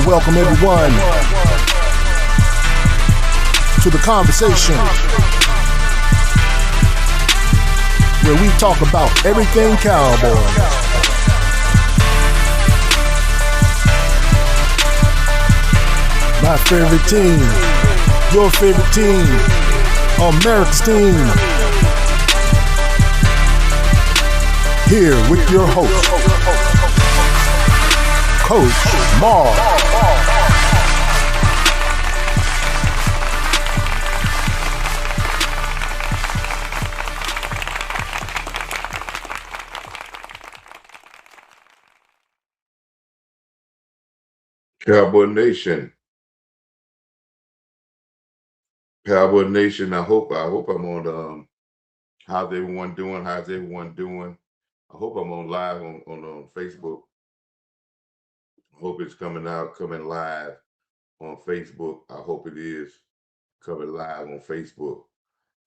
Welcome everyone to the conversation where we talk about everything Cowboys. My favorite team, your favorite team, America's team. Here with your host, Coach Marv. Cowboy Nation. Cowboy Nation, I hope I'm on how's everyone doing? I hope I'm on live on Facebook. I hope it's coming live on Facebook. I hope it is coming live on Facebook.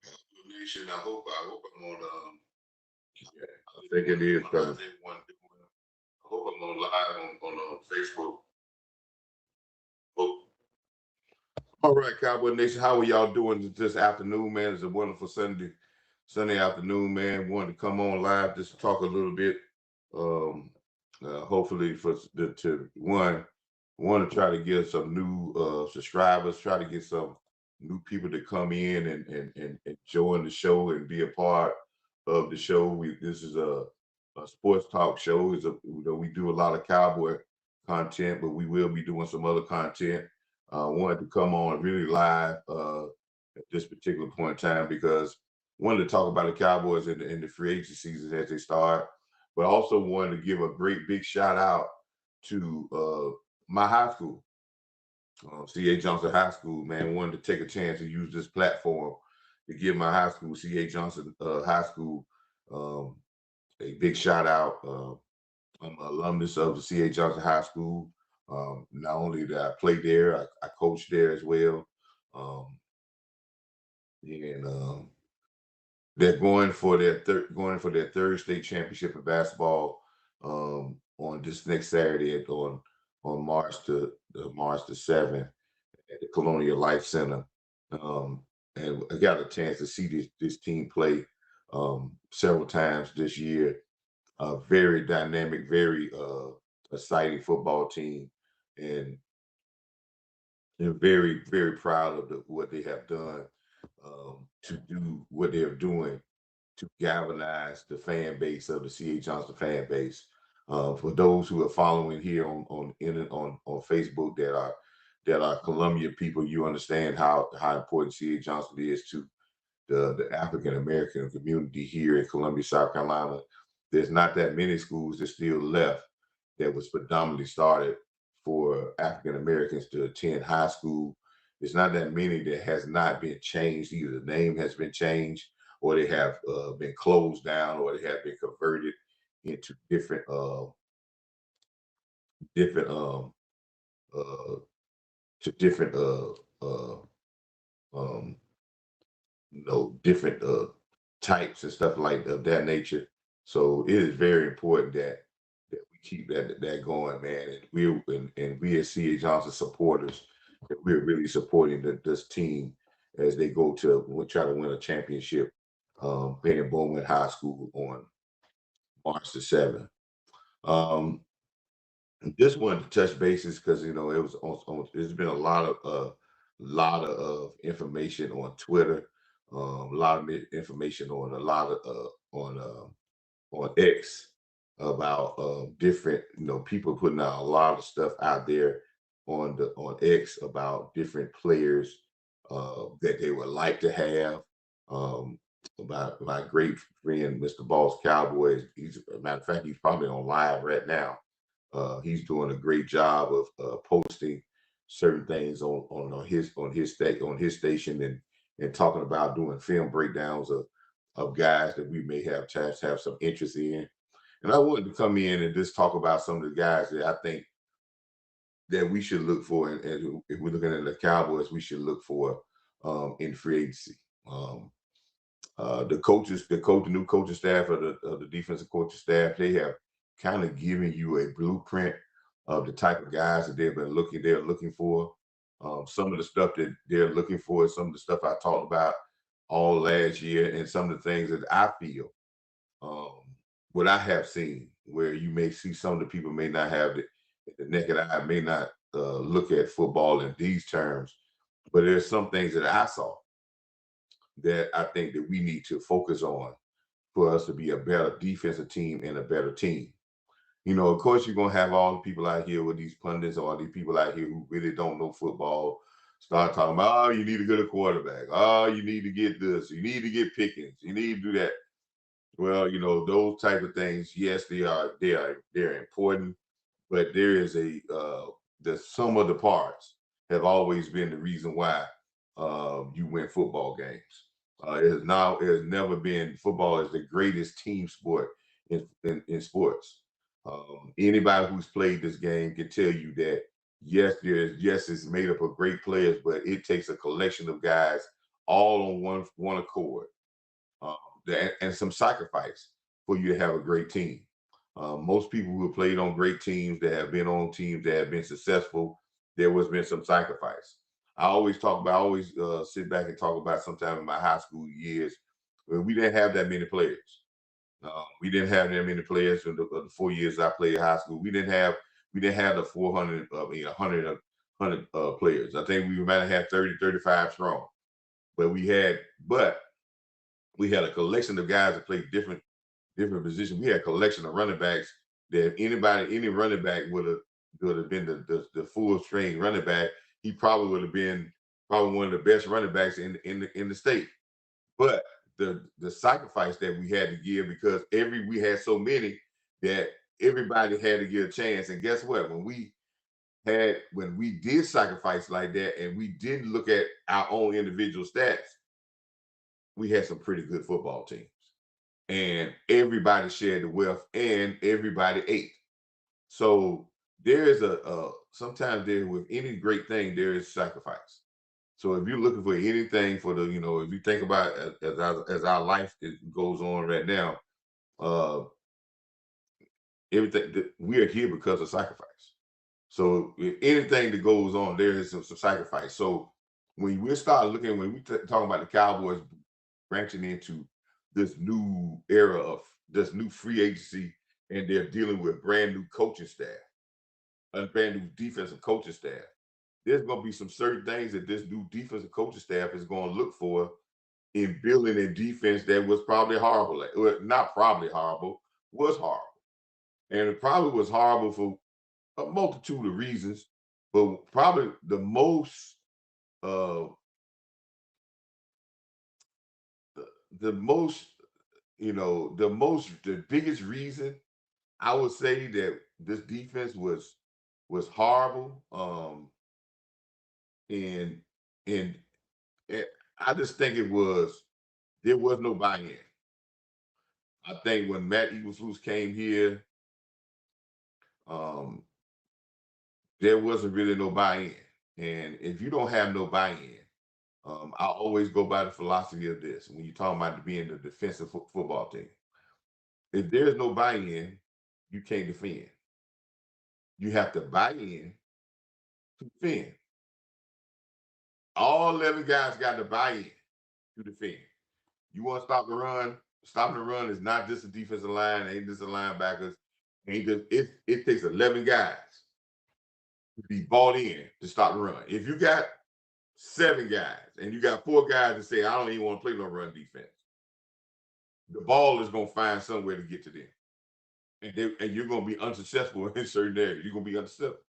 Cowboy Nation, I hope I'm on I think it is coming. I hope I'm on live on Facebook. All right, Cowboy Nation, how are y'all doing this afternoon, man? It's a wonderful Sunday afternoon, man. Wanted to come on live just to talk a little bit. Hopefully to want to try to get some new subscribers, try to get some new people to come in and join the show and be a part of the show. This is a sports talk show. We do a lot of Cowboy content, but we will be doing some other content. Wanted to come on really live at this particular point in time because wanted to talk about the Cowboys in the free agency season as they start, but also wanted to give a great big shout out to my high school, C.A. Johnson High School. Man, wanted to take a chance to use this platform to give my high school, C.A. Johnson High School, a big shout out. I'm an alumnus of the C.A. Johnson High School. Not only did I play there, I coached there as well. They're going for their third state championship in basketball on this next Saturday on March the 7th at the Colonial Life Center. And I got a chance to see this team play several times this year. A very dynamic, very exciting football team, and they're very, very proud of what they have done to do what they're doing to galvanize the fan base of the C.A. Johnson fan base. For those who are following here on Facebook that are Columbia people, you understand how important C.A. Johnson is to the African American community here in Columbia, South Carolina. There's not that many schools that still left that was predominantly started for African Americans to attend high school. There's not that many that has not been changed. Either the name has been changed, or they have been closed down, or they have been converted into different different types and stuff like of that nature. So it is very important that we keep that going, man. And we as C.A. Johnson supporters, that we're really supporting this team as they go to try to win a championship in Bowman High School on March the 7th. Just wanted to touch bases because it was there's been a lot of information on Twitter, a lot of information on X about different people putting out a lot of stuff out there on X about different players that they would like to have. About my great friend Mr. Boss Cowboys. He's, as a matter of fact, he's probably on live right now. He's doing a great job of posting certain things on his station and talking about doing film breakdowns of guys that we may have some interest in. And I wanted to come in and just talk about some of the guys that I think that we should look for, and if we're looking at the Cowboys, we should look for in free agency. The new coaching staff of the defensive coaching staff, they have kind of given you a blueprint of the type of guys that they're looking for. Some of the stuff that they're looking for is some of the stuff I talked about all last year, and some of the things that I feel, um, what I have seen, where you may see some of the people may not have the naked eye, may not look at football in these terms, but there's some things that I saw that I think that we need to focus on for us to be a better defensive team and a better team. Of course, you're gonna have all the people out here with these pundits or these people out here who really don't know football start talking about, oh, you need to get a quarterback. Oh, you need to get this. You need to get Pickens. You need to do that. Well, those type of things. Yes, they're important, but there is the sum of the parts have always been the reason why you win football games. It has never been football is the greatest team sport in sports. Anybody who's played this game can tell you that yes, it's made up of great players, but it takes a collection of guys all on one accord, um, and some sacrifice for you to have a great team. Most people who have played on great teams that have been on teams that have been successful, there has been some sacrifice. I always sit back and talk about sometime in my high school years when we didn't have that many players. We didn't have that many players in the 4 years I played high school. We didn't have the 400, 100 players. I think we might have had 30, 35 strong, but we had a collection of guys that played different positions. We had a collection of running backs that any running back would have been the full string running back. He probably would have been probably one of the best running backs in the state. But the sacrifice that we had to give because we had so many that everybody had to get a chance. And guess what? When we did sacrifice like that and we didn't look at our own individual stats, we had some pretty good football teams. And everybody shared the wealth and everybody ate. So there is sometimes there with any great thing there is sacrifice. So if you're looking for anything if you think about as our life goes on right now, uh, everything we are here because of sacrifice. So if anything that goes on, there is some sacrifice. So when we talking about the Cowboys branching into this new era of this new free agency, and they're dealing with brand new coaching staff, a brand new defensive coaching staff. There's going to be some certain things that this new defensive coaching staff is going to look for in building a defense that was probably horrible. Well, not probably horrible, was horrible. And it probably was horrible for a multitude of reasons, but probably uh, the most, the biggest reason I would say that this defense was horrible. And and it, I just think there was no buy-in. I think when Matt Eberflus came here, um, there wasn't really no buy-in. And if you don't have no buy-in, I always go by the philosophy of this when you're talking about being the defensive football team. If there's no buy-in, you can't defend. You have to buy in to defend. All 11 guys got to buy in to defend. You want to stop the run? Stopping the run is not just a defensive line, ain't just a linebackers. Ain't just it takes 11 guys to be bought in to stop the run. If you got 7 guys and you got 4 guys that say, I don't even want to play no run defense, the ball is gonna find somewhere to get to them. And you're gonna be unsuccessful in certain areas. You're gonna be unsuccessful.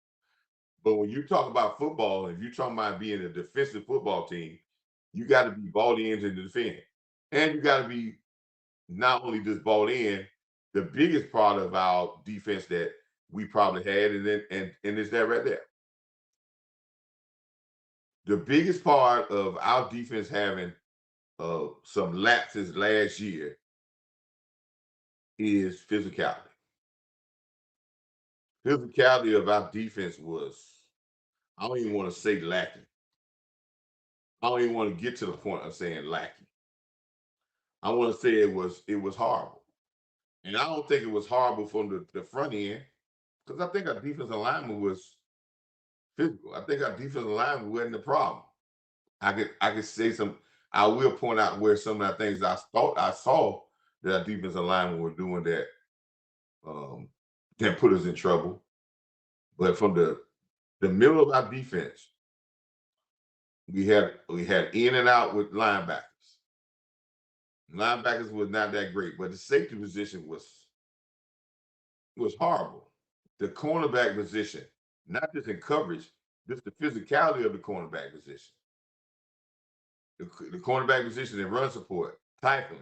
But when you talk about football, if you're talking about being a defensive football team, you got to be bought in to defend. And you got to be not only just bought in, the biggest part of our defense that we probably had, and it's that right there. The biggest part of our defense having some lapses last year is physicality. Physicality of our defense was, I don't even want to say lacking. I don't even want to get to the point of saying lacking. I want to say it was horrible. And I don't think it was horrible from the front end. Because I think our defensive lineman was physical. I think our defensive lineman wasn't the problem. I could say some. I will point out where some of the things I thought I saw that our defensive linemen were doing um, that put us in trouble. But from the middle of our defense, we had in and out with linebackers. Linebackers was not that great, but the safety position was horrible. The cornerback position, not just in coverage, just the physicality of the cornerback position. The cornerback position in run support, tackling,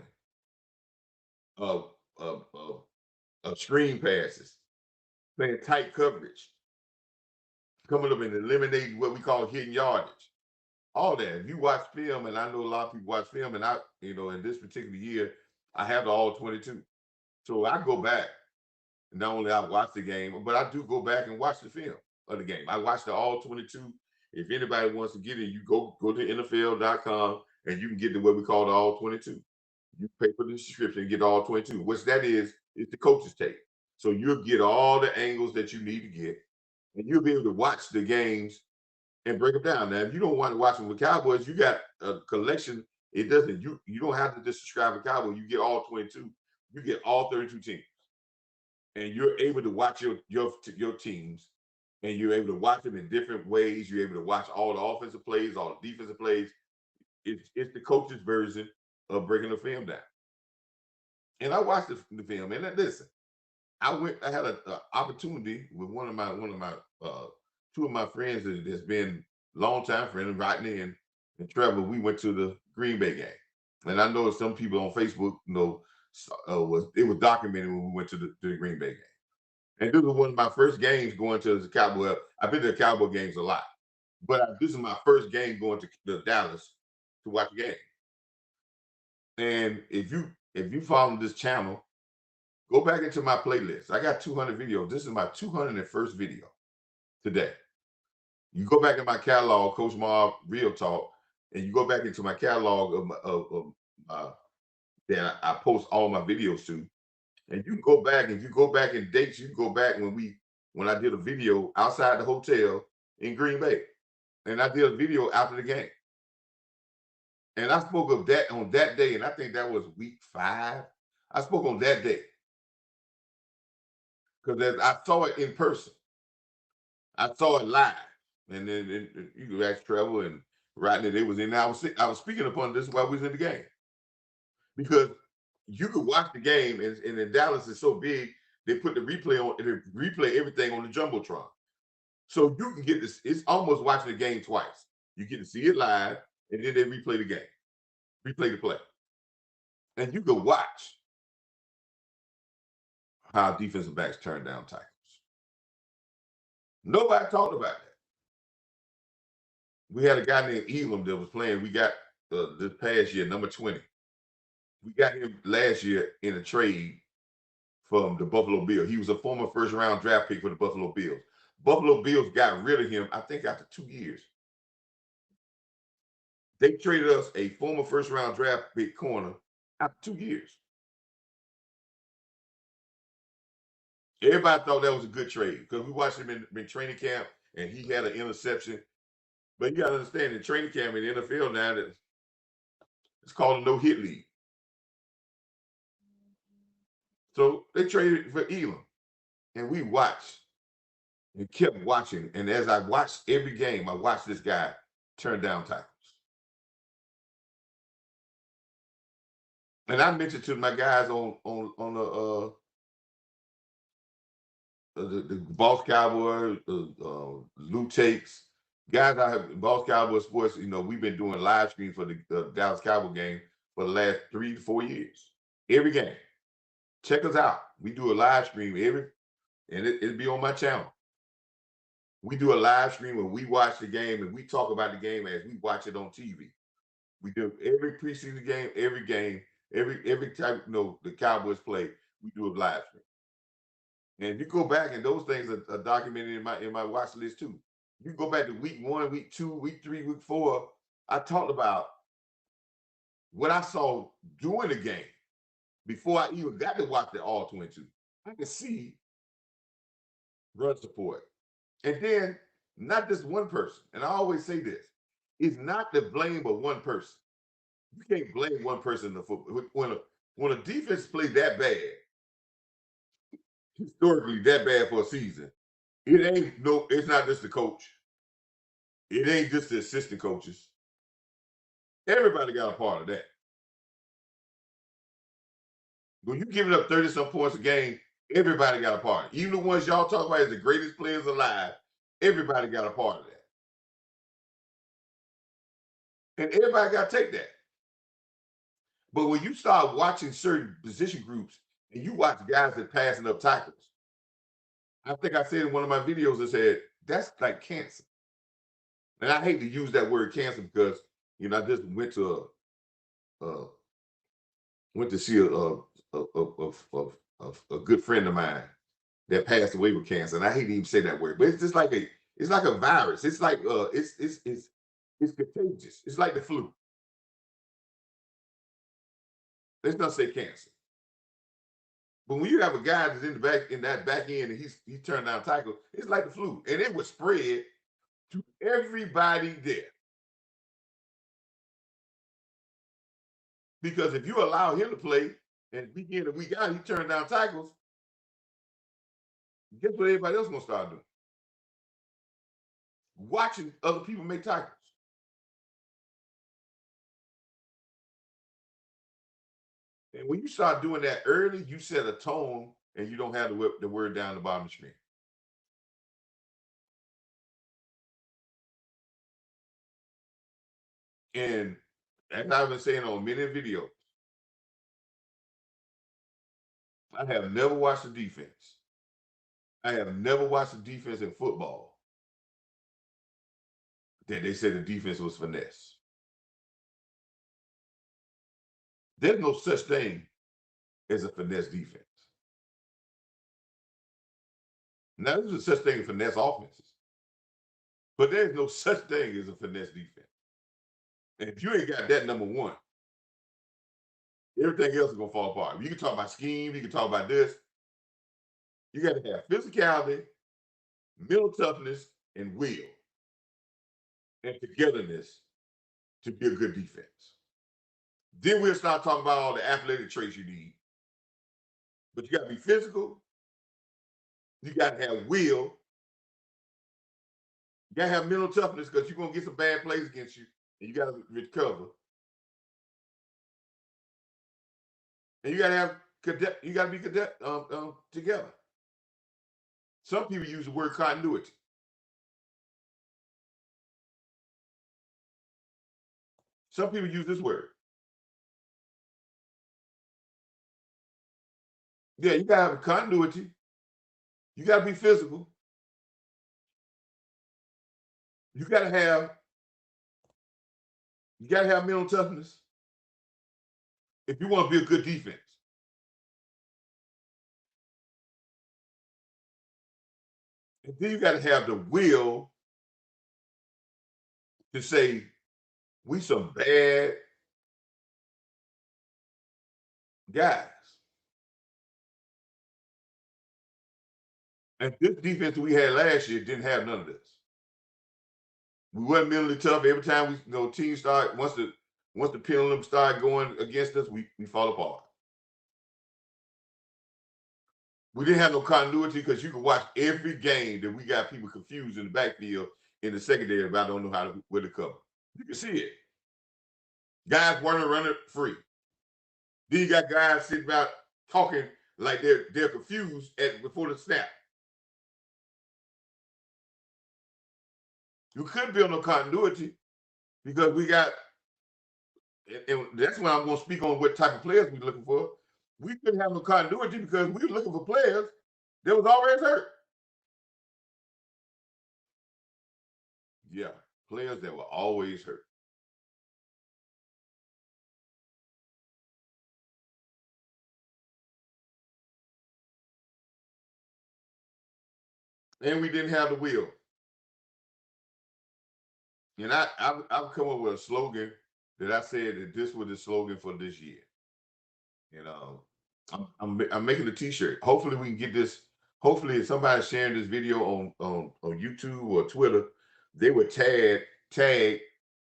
of of of, of screen passes, playing tight coverage, coming up and eliminating what we call hidden yardage. All that. If you watch film, and I know a lot of people watch film, and in this particular year, I have the all 22. So I go back. Not only I watch the game, but I do go back and watch the film of the game. I watch the all 22. If anybody wants to get it, you go to NFL.com and you can get the what we call the all 22. You pay for the subscription and get all 22. Which that is the coach's tape. So you'll get all the angles that you need to get, and you'll be able to watch the games and break them down. Now, if you don't want to watch them with Cowboys, you got a collection. It doesn't. You don't have to just subscribe to Cowboys. You get all 22. You get all 32 teams, and you're able to watch your teams, and you're able to watch them in different ways. You're able to watch all the offensive plays, all the defensive plays. It's the coach's version of breaking the film down. And I watched the film, and listen, I had an opportunity with one of my two of my friends that's been longtime friend, Rodney and Trevor. We went to the Green Bay game, and I know some people on Facebook was documented when we went to the Green Bay game. And this was one of my first games going to the Cowboy. I've been to the Cowboy games a lot, but this is my first game going to Dallas to watch a game. And if you follow this channel, go back into my playlist. I got 200 videos. This is my 201st video today. You go back in my catalog, Coach Marv Real Talk, and you go back into my catalog that I post all my videos to, and you can go back. If you go back in dates, you can go back when I did a video outside the hotel in Green Bay, and I did a video after the game, and I spoke of that on that day, and I think that was week 5. I spoke on that day because I saw it in person. I saw it live, and then you could ask Trevor and Rodney. They was in. I was speaking upon this while we was in the game because you could watch the game, and in Dallas is so big, they put the replay on, and they replay everything on the jumbotron, so you can get this. It's almost watching the game twice. You get to see it live, and then they replay the game, replay the play, and you can watch how defensive backs turn down tackles. Nobody talked about that. We had a guy named Elam that was playing. We got this past year, number 20. We got him last year in a trade from the Buffalo Bills. He was a former first-round draft pick for the Buffalo Bills. Buffalo Bills got rid of him, I think, after 2 years. They traded us a former first-round draft pick corner after 2 years. Everybody thought that was a good trade because we watched him in training camp, and he had an interception. But you got to understand, in training camp in the NFL now, that it's called a no-hit league. So they traded for Elam, and we watched and kept watching. And as I watched every game, I watched this guy turn down tackles. And I mentioned to my guys on the Boss Cowboy, Lou Takes, guys I have Boss Cowboy Sports. We've been doing live streams for the Dallas Cowboy game for the last 3 to 4 years. Every game. Check us out. We do a live stream and it'll be on my channel. We do a live stream where we watch the game and we talk about the game as we watch it on TV. We do every preseason game, every type, the Cowboys play, we do a live stream. And if you go back, and those things are documented in my watch list too. You go back to week 1, week 2, week 3, week 4. I talked about what I saw during the game before I even got to watch the all 22. I could see run support. And then not just one person. And I always say this: it's not the blame of one person. You can't blame one person in the football. When a defense plays that bad, historically that bad for a season, it's not just the coach. It ain't just the assistant coaches. Everybody got a part of that. When you giving up 30 some points a game, everybody got a part. Even the ones y'all talk about as the greatest players alive, everybody got a part of that. And everybody got to take that. But when you start watching certain position groups and you watch guys that passing up tackles, I think I said in one of my videos, I said, that's like cancer. And I hate to use that word cancer because, I just went to see a good friend of mine that passed away with cancer. And I hate to even say that word, but it's just like it's like a virus. It's like it's contagious. It's like the flu. Let's not say cancer. But when you have a guy that's in that back end and he turned down tackle, it's like the flu. And it was spread to everybody there. Because if you allow him to play and week in and week out, he turned down tackles, guess what everybody else gonna start doing? Watching other people make tackles. And when you start doing that early, you set a tone and you don't have the word down the bottom of the screen. And as I've been saying on many videos, I have never watched the defense. I have never watched the defense in football that they said the defense was finesse. There's no such thing as a finesse defense. Now, there's no such thing as finesse offenses, but there's no such thing as a finesse defense. And if you ain't got that number one, everything else is gonna fall apart. You can talk about scheme, you can talk about this. You got to have physicality, mental toughness, and will and togetherness to be a good defense. Then we'll start talking about all the athletic traits you need. But you got to be physical. You got to have will. You got to have mental toughness because you're going to get some bad plays against you and you got to recover. And you got to have you got to be together. Some people use the word continuity. Some people use this word. Yeah, you got to have a continuity. You got to be physical. You got to have mental toughness if you want to be a good defense. And then you got to have the will to say, we some bad guys. And this defense we had last year didn't have none of this. We weren't mentally tough. Every time teams start, once the pendulum started going against us, we fall apart. We didn't have no continuity because you could watch every game that we got people confused in the backfield in the secondary about don't know where to cover. You can see it. Guys weren't running free. Then you got guys sitting about talking like they're confused before the snap. You couldn't build no continuity because we got, and that's when I'm going to speak on what type of players we're looking for. We couldn't have no continuity because we were looking for players that was always hurt. Yeah, players that were always hurt. And we didn't have the will. And I've come up with a slogan that I said that this was the slogan for this year. I'm making a T-shirt. Hopefully we can get this hopefully if somebody's sharing this video on YouTube or Twitter, they would tag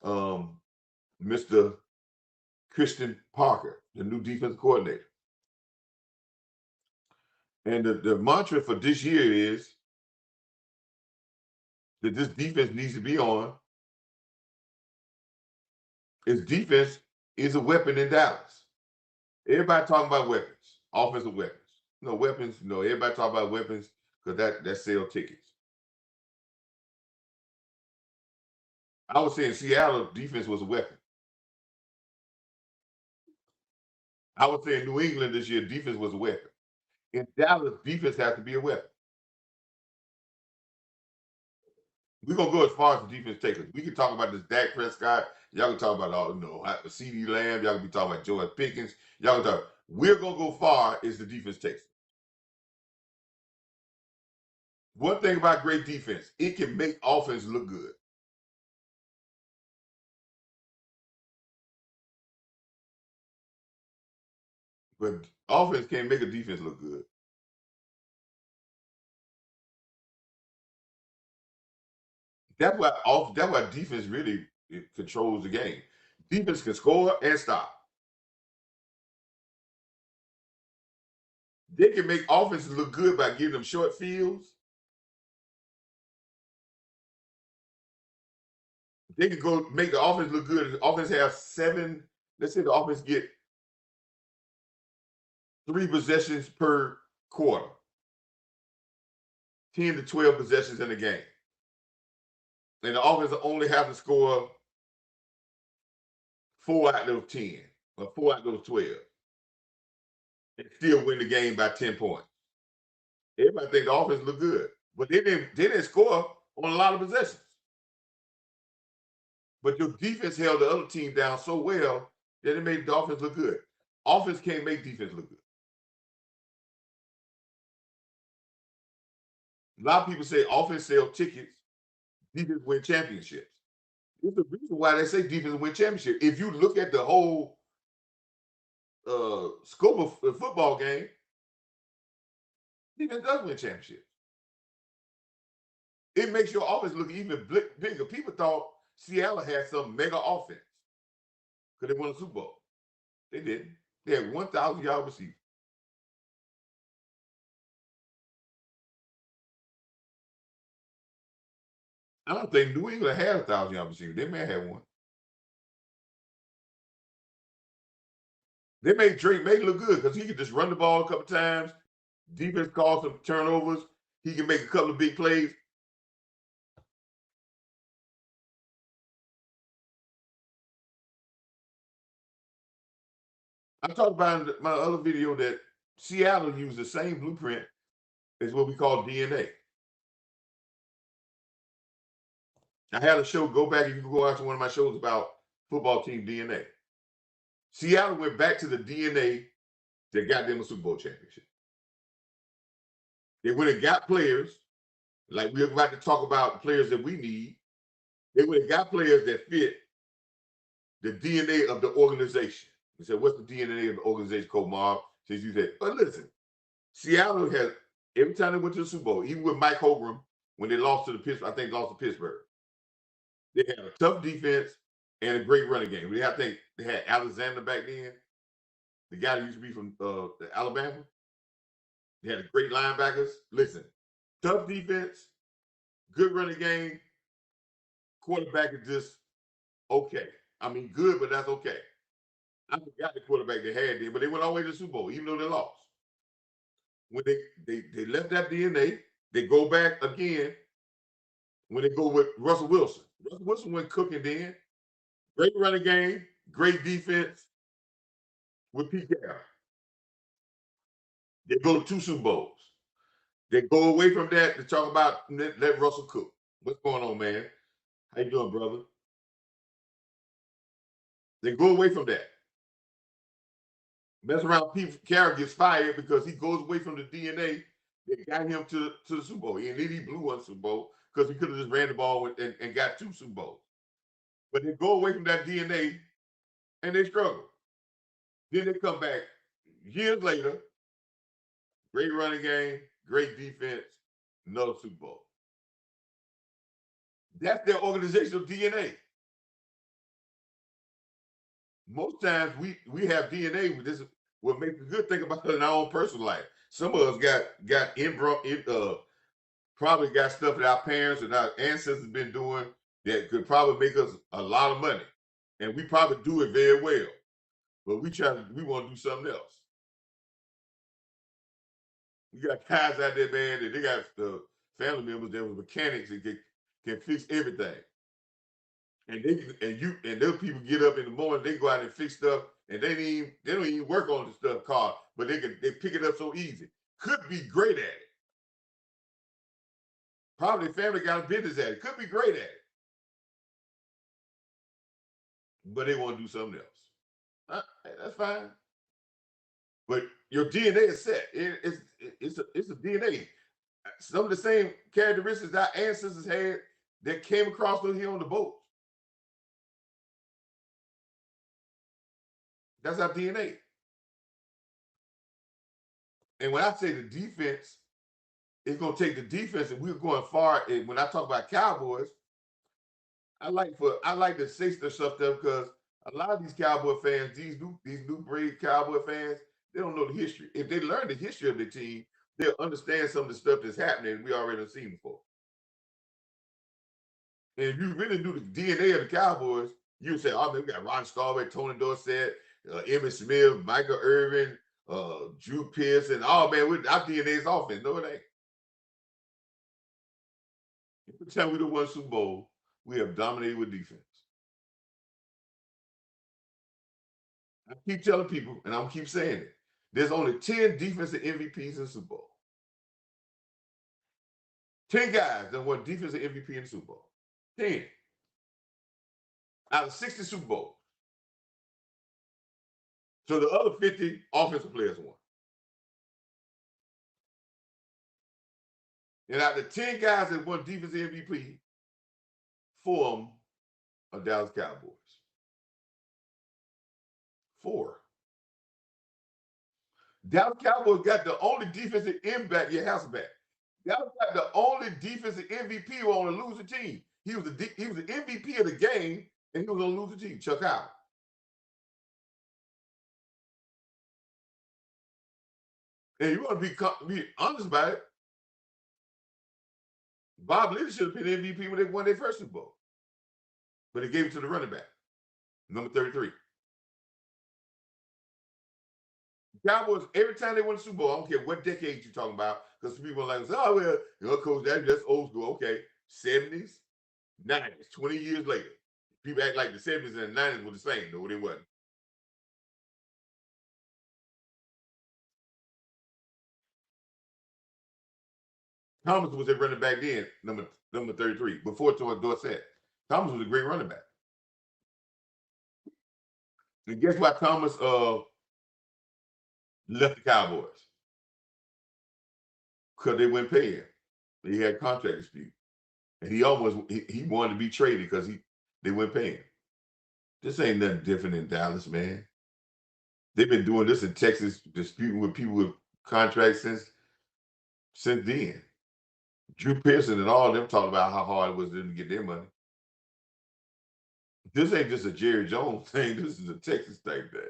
Mr. Christian Parker, the new defensive coordinator. And the mantra for this year is that this defense needs to be on. Its defense is a weapon in Dallas. Everybody talking about weapons, offensive weapons. No weapons, no, everybody talking about weapons because that sell tickets. I was saying Seattle defense was a weapon. I was saying New England this year defense was a weapon. In Dallas, defense has to be a weapon. We're gonna go as far as the defense takes us. We can talk about this Dak Prescott. Y'all can talk about CD Lamb. Y'all can be talking about George Pickens. Y'all can talk. We're gonna go far as the defense takes us. One thing about great defense, it can make offense look good. But offense can't make a defense look good. That's why defense really controls the game. Defense can score and stop. They can make offenses look good by giving them short fields. They can go make the offense look good. The offense have 7. Let's say the offense get 3 possessions per quarter, 10 to 12 possessions in a game, and the offense only have to score 4 out of those 10 or 4 out of those 12, and still win the game by 10 points. Everybody think the offense look good, but they didn't score on a lot of possessions. But your defense held the other team down so well that it made the offense look good. Offense can't make defense look good. A lot of people say offense sell tickets, defense win championships. There's a reason why they say defense win championship. If you look at the whole scope of the football game, defense does win championships. It makes your offense look even bigger. People thought Seattle had some mega offense because they won a Super Bowl. They didn't. They had 1,000-yard receiver. I don't think New England had a 1,000-yard receiver. They may have one. They made Drake May look good because he could just run the ball a couple times. Defense calls some turnovers. He can make a couple of big plays. I talked about in my other video that Seattle used the same blueprint as what we call DNA. I had a show, go back, if you can go out to one of my shows about football team DNA. Seattle went back to the DNA that got them a Super Bowl championship. They went and got players, like we're about to talk about players that we need. They went and got players that fit the DNA of the organization. He said, what's the DNA of the organization, Coach Marv? Since you said, but listen, Seattle has, every time they went to the Super Bowl, even with Mike Holmgren, when they lost to the Pittsburgh, I think lost to Pittsburgh, they had a tough defense and a great running game. I think they had Alexander back then, the guy that used to be from Alabama. They had great linebackers. Listen, tough defense, good running game, quarterback is just okay. I mean, good, but that's okay. I forgot the quarterback they had there, but they went all the way to the Super Bowl, even though they lost. When they left that DNA, they go back again when they go with Russell Wilson. Russell Wilson went cooking then. Great running game, great defense with Pete Carroll. They go to 2 Super Bowls. They go away from that to talk about let Russell cook. What's going on, man? How you doing, brother? They go away from that. Mess around, Pete Carroll gets fired because he goes away from the DNA that got him to the Super Bowl. And then he blew 1 Super Bowl because he could have just ran the ball and got 2 Super Bowls. But they go away from that DNA and they struggle. Then they come back years later, great running game, great defense, another Super Bowl. That's their organizational DNA. Most times we have DNA. This is what makes a good thing about it in our own personal life. Some of us got probably got stuff that our parents and our ancestors been doing that could probably make us a lot of money, and we probably do it very well. But we want to do something else. You got guys out there, man, that they got the family members that were mechanics and can fix everything. And those people get up in the morning, they go out and fix stuff, and they don't even work on the stuff car, but they pick it up so easy. Could be great at it. Probably family got a business at it. Could be great at it. But they want to do something else. That's fine. But your DNA is set. It's a DNA. Some of the same characteristics our ancestors had that came across here on the boat. That's our DNA. And when I say the defense, it's going to take the defense, and we're going far. And when I talk about Cowboys, I like to say stuff there because a lot of these Cowboy fans, these new breed Cowboy fans, they don't know the history. If they learn the history of the team, they'll understand some of the stuff that's happening we already seen before. And if you really knew the DNA of the Cowboys, you would say, oh, man, we got Ron Staubach, Tony Dorsett, Emmitt Smith, Michael Irvin, Drew Pearson. Oh, man, our DNA is offense. No, it ain't. Every time we don't won Super Bowl, we have dominated with defense. I keep telling people, and I'm keep saying it, there's only 10 defensive MVPs in the Super Bowl. 10 guys that won defensive MVP in the Super Bowl. 10. Out of 60 Super Bowls. So the other 50 offensive players won. And out of the 10 guys that won defensive MVP, 4 of them are Dallas Cowboys. 4. Dallas Cowboys got the only defensive end back, your house back. Dallas got the only defensive MVP on a losing team. He was the MVP of the game, and he was on a losing team, Chuck Howard. And you want to be honest about it, Bob Liddy should have been MVP when they won their first Super Bowl. But they gave it to the running back, number 33. Cowboys, every time they won the Super Bowl, I don't care what decade you're talking about, because people are like, oh, well, Coach, that's old school. Okay, 70s, 90s, 20 years later. People act like the 70s and the 90s were the same. No, they wasn't. Thomas was their running back then, number 33, before Dorsett. Thomas was a great running back. And guess why Thomas left the Cowboys? Because they wouldn't pay him. He had a contract dispute. And he wanted to be traded because they wouldn't pay him. This ain't nothing different in Dallas, man. They've been doing this in Texas, disputing with people with contracts since then. Drew Pearson and all of them talking about how hard it was for them to get their money. This ain't just a Jerry Jones thing. This is a Texas type thing.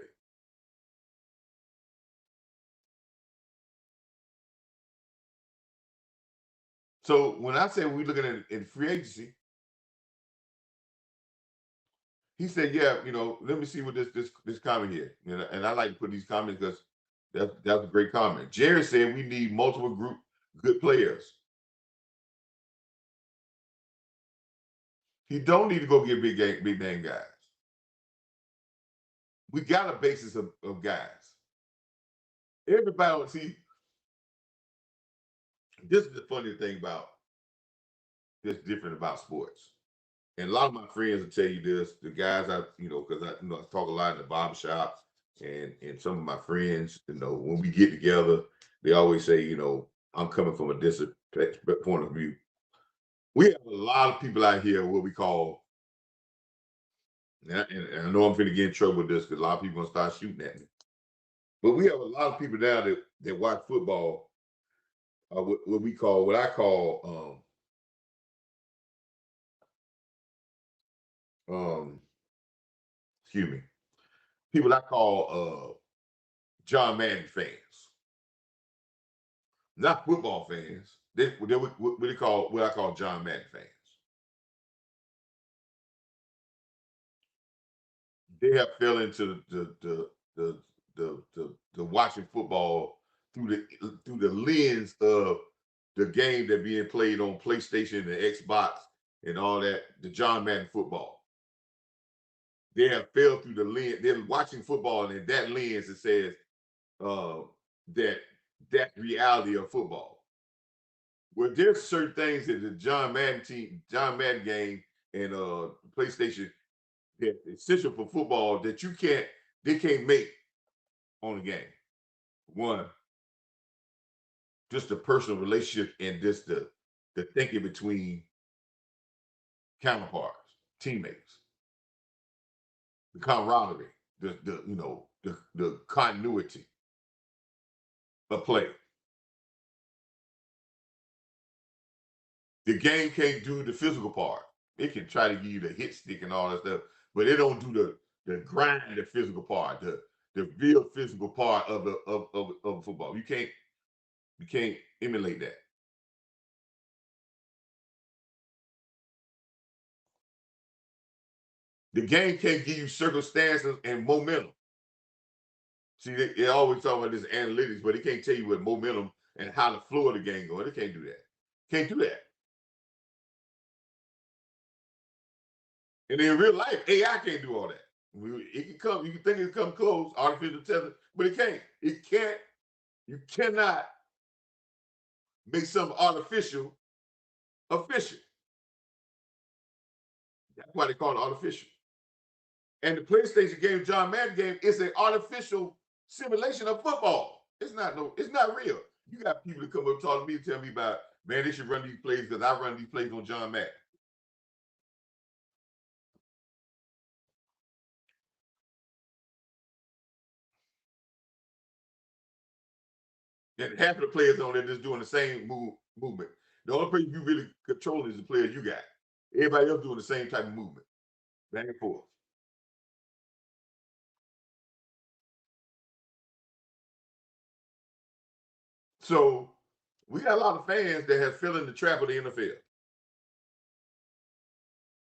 So when I say we're looking at in free agency, he said, yeah, let me see what this comment here. And I like to put these comments because that's a great comment. Jerry said we need multiple good players. He don't need to go get big name guys. We got a basis of guys. Everybody, see, this is the funny thing about that's different about sports. And a lot of my friends will tell you this, the guys because I talk a lot in the barbershop and some of my friends, when we get together, they always say, I'm coming from a different point of view. We have a lot of people out here what we call, and I know I'm going to get in trouble with this because a lot of people are going to start shooting at me. But we have a lot of people now that watch football what I call excuse me, people I call John Madden fans, not football fans. What I call John Madden fans. They have fell into the watching football through the lens of the game that being played on PlayStation and Xbox and all that, the John Madden football. They have fell through the lens. They're watching football, and in that lens, it says uh, that reality of football. Well, there's certain things that the John Madden game, and PlayStation that's essential for football that they can't make on the game. One, just the personal relationship and just the thinking between counterparts, teammates, the camaraderie, the continuity of play. The game can't do the physical part. It can try to give you the hit stick and all that stuff, but it don't do the grind, the physical part, the real physical part of football. You can't emulate that. The game can't give you circumstances and momentum. See, they always talk about this analytics, but it can't tell you what momentum and how the flow of the game going. It can't do that. Can't do that. And in real life, AI can't do all that. It can come. You can think it can come close, artificial intelligence, but it can't. It can't. You cannot make something artificial official. That's why they call it artificial. And the PlayStation game, John Madden game, is an artificial simulation of football. It's not real. You got people that come up talking to me, tell me about, man, they should run these plays because I run these plays on John Madden. And half of the players on there just doing the same movement. The only person you really control is the player you got. Everybody else doing the same type of movement, back and forth. So we got a lot of fans that have fell in the trap of the NFL.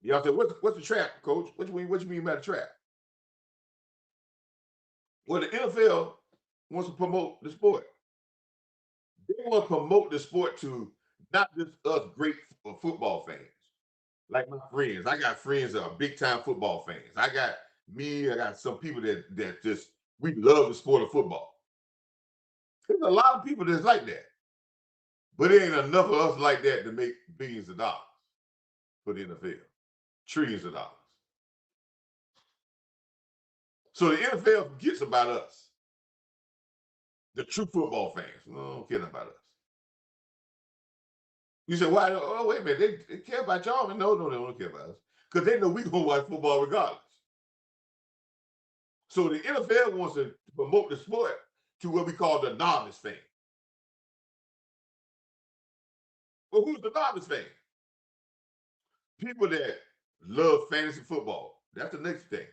Y'all say, what's the trap, coach? What you mean by the trap? Well, the NFL wants to promote the sport. They want to promote the sport to not just us great football fans, like my friends. I got friends that are big time football fans. I got some people that just we love the sport of football. There's a lot of people that's like that. But it ain't enough of us like that to make billions of dollars for the NFL. Trillions of dollars. So the NFL forgets about us. The true football fans. No, don't care about us. You say, why? Oh, wait a minute. They care about y'all. No, they don't care about us. Because they know we gonna watch football regardless. So the NFL wants to promote the sport to what we call the novice fan. Well, who's the novice fan? People that love fantasy football. That's the next thing.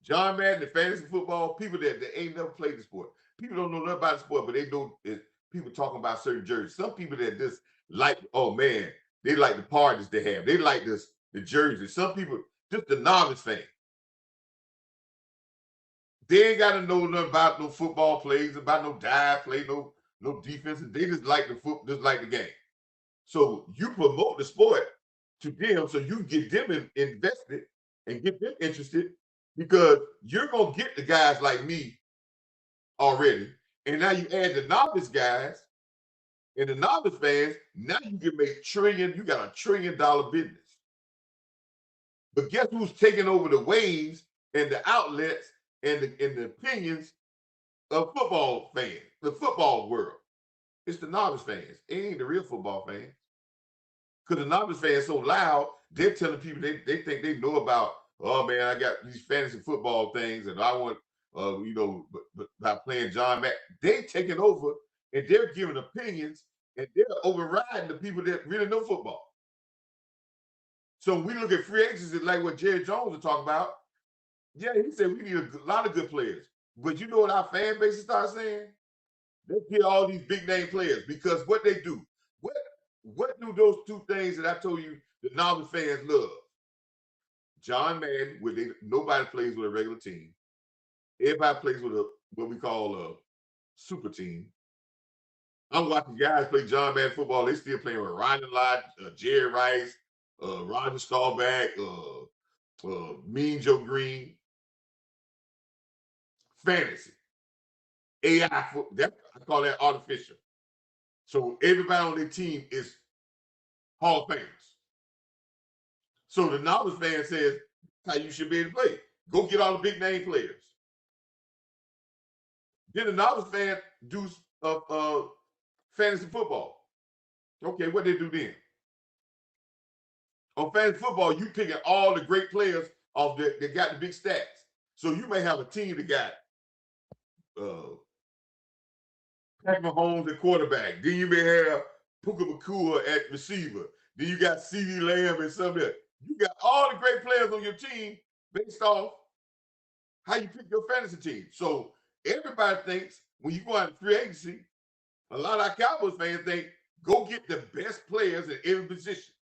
John Madden and fantasy football, people that ain't never played the sport. People don't know nothing about the sport, but they know people talking about certain jerseys. Some people that just like, oh man, they like the parties they have. They like the jerseys. Some people, just the novice fan. They ain't got to know nothing about no football plays, about no dive play, no defense. They just like just like the game. So you promote the sport to them so you can get them invested and get them interested because you're going to get the guys like me already. And now you add the novice guys and the novice fans, now you can make you got $1 trillion business. But guess who's taking over the waves and the outlets and the opinions of football fans, the football world? It's the novice fans. It ain't the real football fans. Because the novice fans so loud, they're telling people they think they know about, oh man, I got these fantasy football things and I want, by playing John Mack. They taking over and they're giving opinions and they're overriding the people that really know football. So we look at free agency like what Jerry Jones was talking about. Yeah, he said we need a lot of good players. But you know what our fan base starts saying? They get all these big name players because what they do. What what do those two things that I told you the novice fans love? John Madden, where nobody plays with a regular team. Everybody plays with a what we call a super team. I'm watching guys play John Madden football. They still playing with Ryan Lott, Jerry Rice, Roger Staubach, Mean Joe Green. Fantasy. AI, I call that artificial. So everybody on their team is Hall of Famers. So the novice fan says, how you should be able to play. Go get all the big name players. Then the novice fan do fantasy football. Okay, what they do then? On fantasy football, you picking all the great players off that got the big stats. So you may have a team that got Patrick Mahomes at quarterback. Then you may have Puka Nakua at receiver. Then you got CeeDee Lamb and some of that. You got all the great players on your team based off how you pick your fantasy team. So everybody thinks when you go out in free agency, a lot of our Cowboys fans think, go get the best players in every position.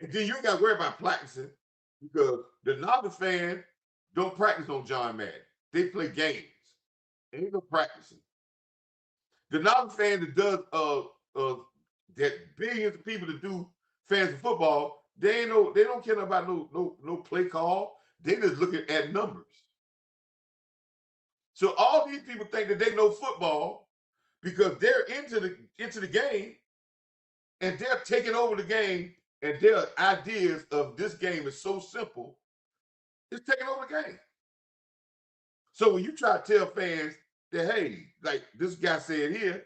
And then you ain't got to worry about practicing because the novice fan don't practice on John Madden. They play games. Ain't no practicing. The novice fan that does that billions of people that do fantasy football, they don't care about no play call. They just looking at numbers. So all these people think that they know football because they're into the game and they're taking over the game and their ideas of this game is so simple, it's taking over the game. So when you try to tell fans that, hey, like this guy said here,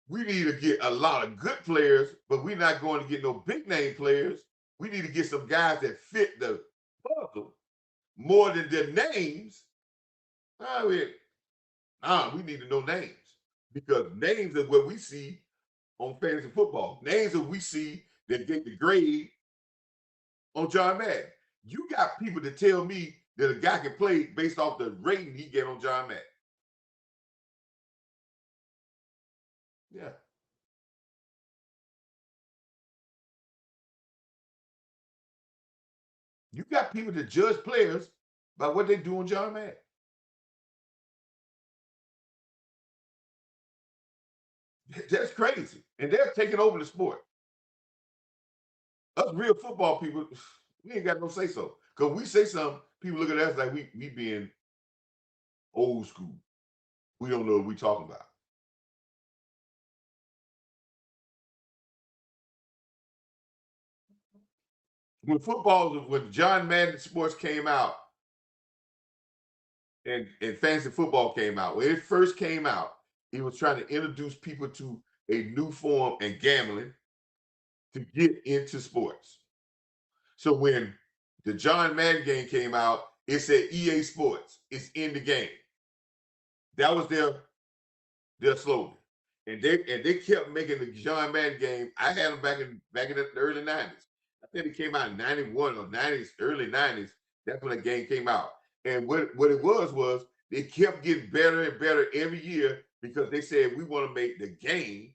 we need to get a lot of good players, but we're not going to get no big name players. We need to get some guys that fit the puzzle more than their names. We need to know names because names are what we see on fantasy football. Names that we see that get the grade on John Madden. You got people that tell me that a guy can play based off the rating he get on John Madden. Yeah. You got people that judge players by what they do on John Madden. That's crazy. And they're taking over the sport. Us real football people, we ain't got no say so. Because we say something, people look at us like we being old school. We don't know what we talking about. When John Madden sports came out and fantasy football came out, when it first came out, he was trying to introduce people to a new form and gambling to get into sports. So when the John Madden game came out, it said EA Sports. It's in the game. That was their slogan. And they kept making the John Madden game. I had them back in the early 90s. I think it came out in 91 or 90s, early 90s. That's when the game came out. And what it was they kept getting better and better every year because they said we want to make the game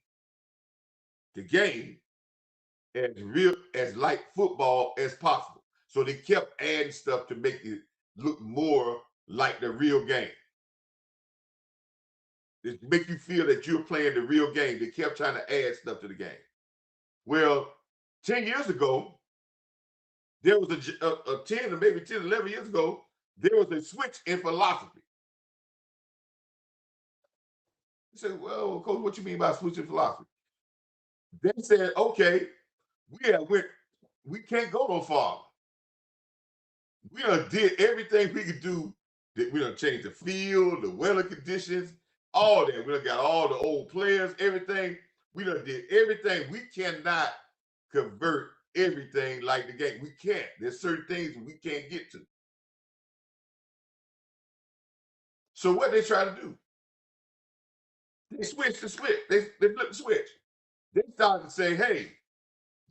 as real as like football as possible. So they kept adding stuff to make it look more like the real game. It make you feel that you're playing the real game. They kept trying to add stuff to the game. Well, 10 years ago, there was a 10 or maybe 10, 11 years ago, there was a switch in philosophy. You say, well, Coach, what you mean by switch in philosophy? They said, okay, we can't go no farther. We done did everything we could do. We done changed the field, the weather conditions, all that. We done got all the old players, everything. We done did everything. We cannot convert everything like the game. We can't. There's certain things we can't get to. So what they try to do? They switched the switch. They flipped the switch. They started to say, hey,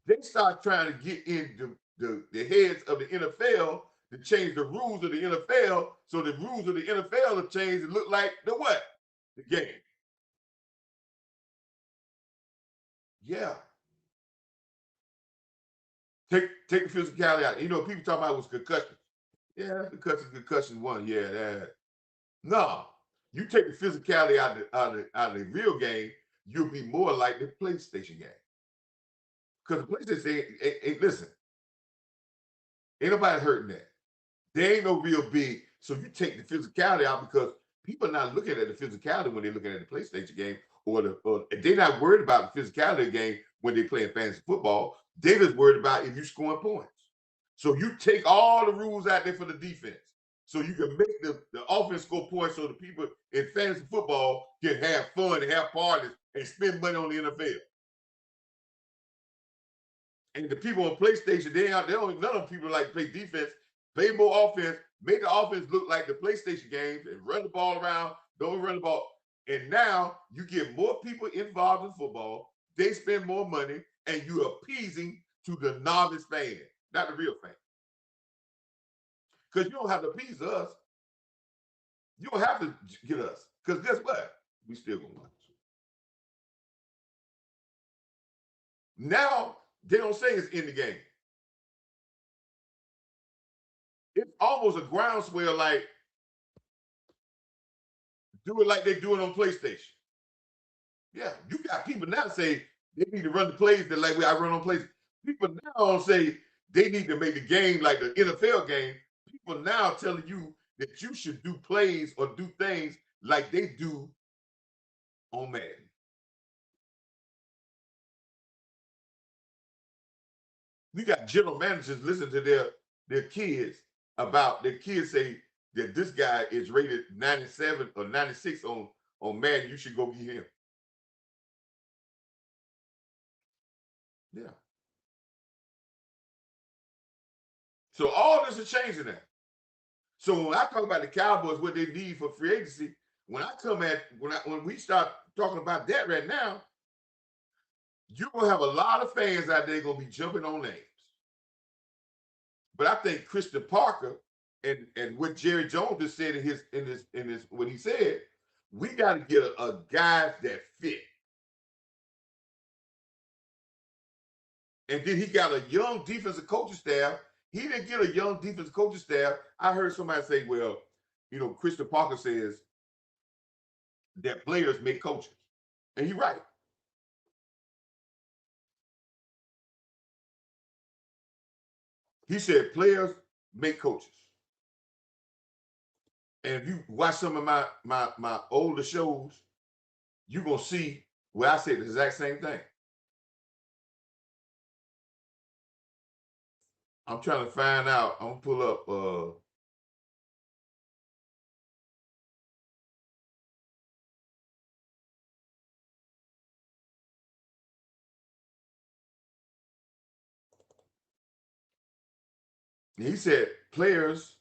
they start trying to get in the heads of the NFL to change the rules of the NFL so the rules of the NFL have changed and look like the what? The game. Yeah. Take the physicality out. You know, people talk about it was concussion. Yeah, concussion one. Yeah, that. No, you take the physicality out of the real game, you'll be more like the PlayStation game. Because the PlayStation listen, ain't nobody hurting that. There ain't no real big. So you take the physicality out because people are not looking at the physicality when they're looking at the PlayStation game, or they're not worried about the physicality of the game when they're playing fantasy football. They're just worried about if you scoring points. So you take all the rules out there for the defense. So you can make the offense score points so the people in fantasy football can have fun and have parties and spend money on the NFL. And the people on PlayStation, they don't none of them people like play defense, play more offense, make the offense look like the PlayStation games and run the ball around, don't run the ball. And now you get more people involved in football, they spend more money, and you're appeasing to the novice fan, not the real fan. Because you don't have to appease us. You don't have to get us. Because guess what? We still gonna watch. Now they don't say it's in the game. It's almost a groundswell like do it like they do it on PlayStation. Yeah, you got people now say they need to run the plays that like I run on PlayStation. People now don't say they need to make the game like the NFL game. People now telling you that you should do plays or do things like they do on Madden. We got general managers listen to their kids about their kids say that this guy is rated 97 or 96 on Madden. You should go get him. Yeah. So all this is changing that. So when I talk about the Cowboys, what they need for free agency, when we start talking about that right now, you're gonna have a lot of fans out there gonna be jumping on names. But I think Christian Parker and what Jerry Jones just said in his what he said, we got to get a guys that fit. And then he got a young defensive coaching staff. He didn't get a young defensive coaching staff. I heard somebody say, well, Christian Parker says that players make coaches. And he's right. He said players make coaches. And if you watch some of my older shows, you're gonna see where I said the exact same thing. I'm trying to find out. I'm gonna pull up he said players,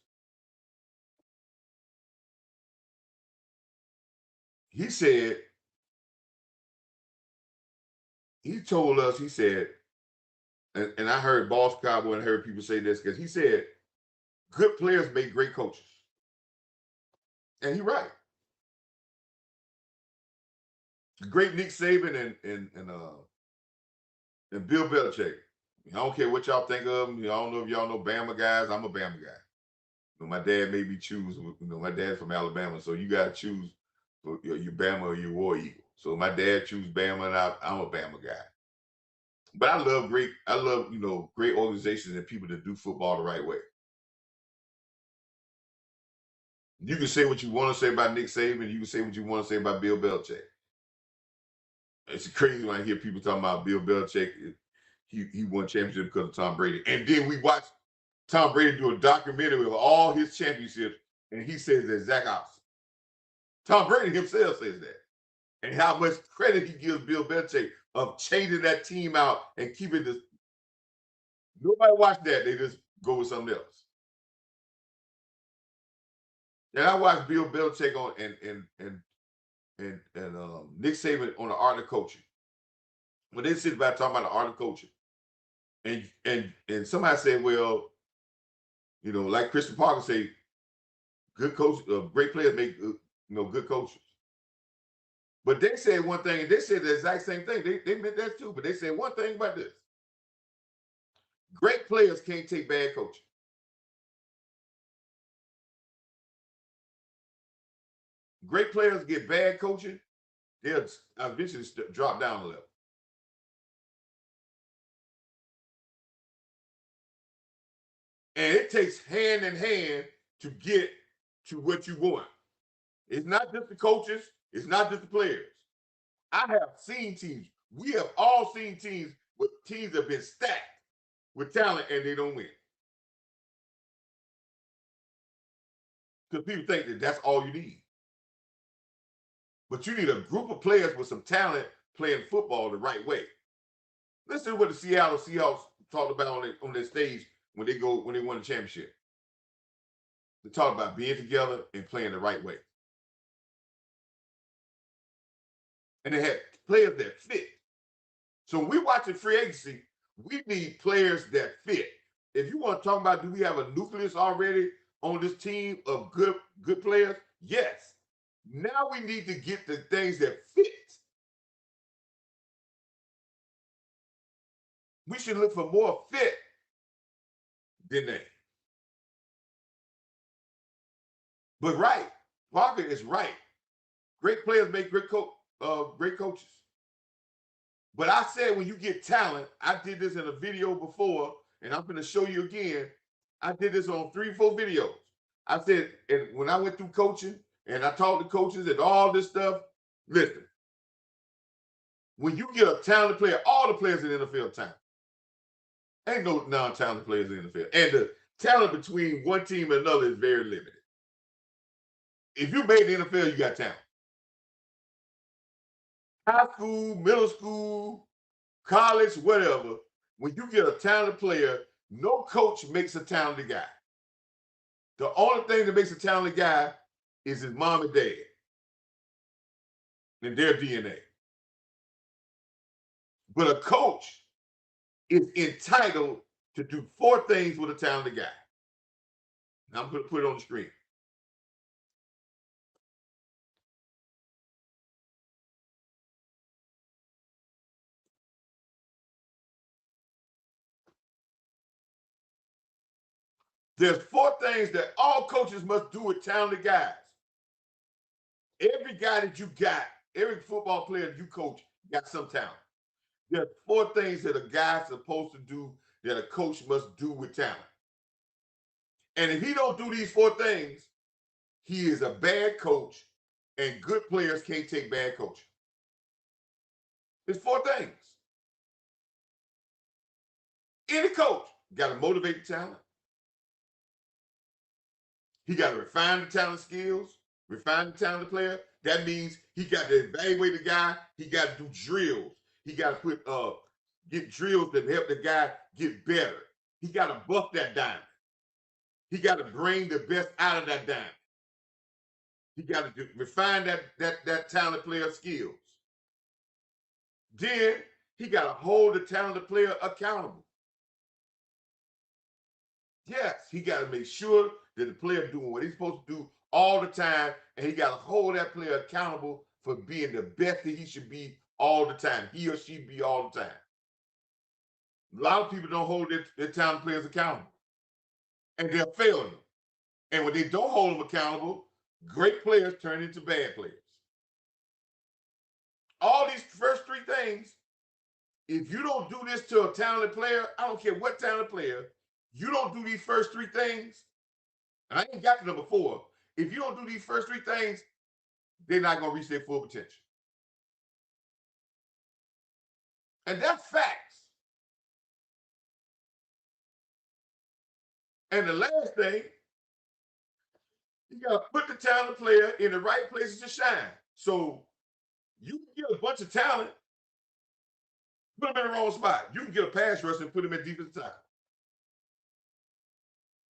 he said, he told us, he said, and I heard Boss Cowboy and heard people say this because he said good players make great coaches. And he's right. Great Nick Saban and Bill Belichick. I don't care what y'all think of them. I don't know if y'all know Bama guys. I'm a Bama guy. My dad made me choose. My dad's from Alabama, so you got to choose your Bama or your War Eagle. So my dad choose Bama, and I'm a Bama guy. But I love great organizations and people that do football the right way. You can say what you want to say about Nick Saban. You can say what you want to say about Bill Belichick. It's crazy when I hear people talking about Bill Belichick. He won championship because of Tom Brady, and then we watch Tom Brady do a documentary of all his championships, and he says the exact opposite. Tom Brady himself says that. And how much credit he gives Bill Belichick of changing that team out and keeping this. Nobody watch that. They just go with something else. And I watched Bill Belichick on and and Nick Saban on the art of coaching. When they sit back talking about the art of coaching, and somebody said, well, like Christian Parker say, good coach, great players make good coaches. But they said one thing, and they said the exact same thing. They meant that too, but they said one thing about this: great players can't take bad coaching. Great players get bad coaching, they'll eventually drop down a level. And it takes hand in hand to get to what you want. It's not just the coaches, it's not just the players. I have seen teams, we have all seen teams that have been stacked with talent and they don't win. Because people think that that's all you need. But you need a group of players with some talent playing football the right way. Listen to what the Seattle Seahawks talked about on their stage when they won the championship. They talked about being together and playing the right way. And they had players that fit. So when we're watching free agency, we need players that fit. If you want to talk about, do we have a nucleus already on this team of good players? Yes. Now we need to get the things that fit. We should look for more fit than that. But right, Parker is right. Great players make great coaches. But I said when you get talent, I did this in a video before, and I'm going to show you again. I did this on 3-4 videos. I said, and when I went through coaching and I talked to coaches and all this stuff, listen, when you get a talented player, all the players in the NFL are talented. Ain't no non-talented players in the NFL. And the talent between one team and another is very limited. If you made the NFL, you got talent. High school, middle school, college, whatever, when you get a talented player, no coach makes a talented guy. The only thing that makes a talented guy is his mom and dad and their DNA. But a coach is entitled to do 4 things with a talented guy. Now I'm going to put it on the screen. There's 4 things that all coaches must do with talented guys. Every guy that you got, every football player that you coach got some talent. There's 4 things that a guy's supposed to do that a coach must do with talent. And if he don't do these 4 things, he is a bad coach, and good players can't take bad coaching. There's 4 things. Any coach got to motivate the talent. He got to refine the talent skills, refine the talented player. That means he got to evaluate the guy. He got to do drills. He got to get drills that help the guy get better. He got to buff that diamond. He got to bring the best out of that diamond. He got to refine that talented player skills. Then he got to hold the talented player accountable. Yes, he got to make sure that the player doing what he's supposed to do all the time, and he got to hold that player accountable for being the best that he should be all the time. He or she be all the time. A lot of people don't hold their talented players accountable, and they're failing them. And when they don't hold them accountable, great players turn into bad players. All these first 3 things, if you don't do this to a talented player, I don't care what talented player, you don't do these first 3 things, and I ain't got to number 4. If you don't do these first 3 things, they're not going to reach their full potential. And that's facts. And the last thing, you got to put the talented player in the right places to shine. So you can get a bunch of talent, put him in the wrong spot. You can get a pass rusher and put him in defensive tackle.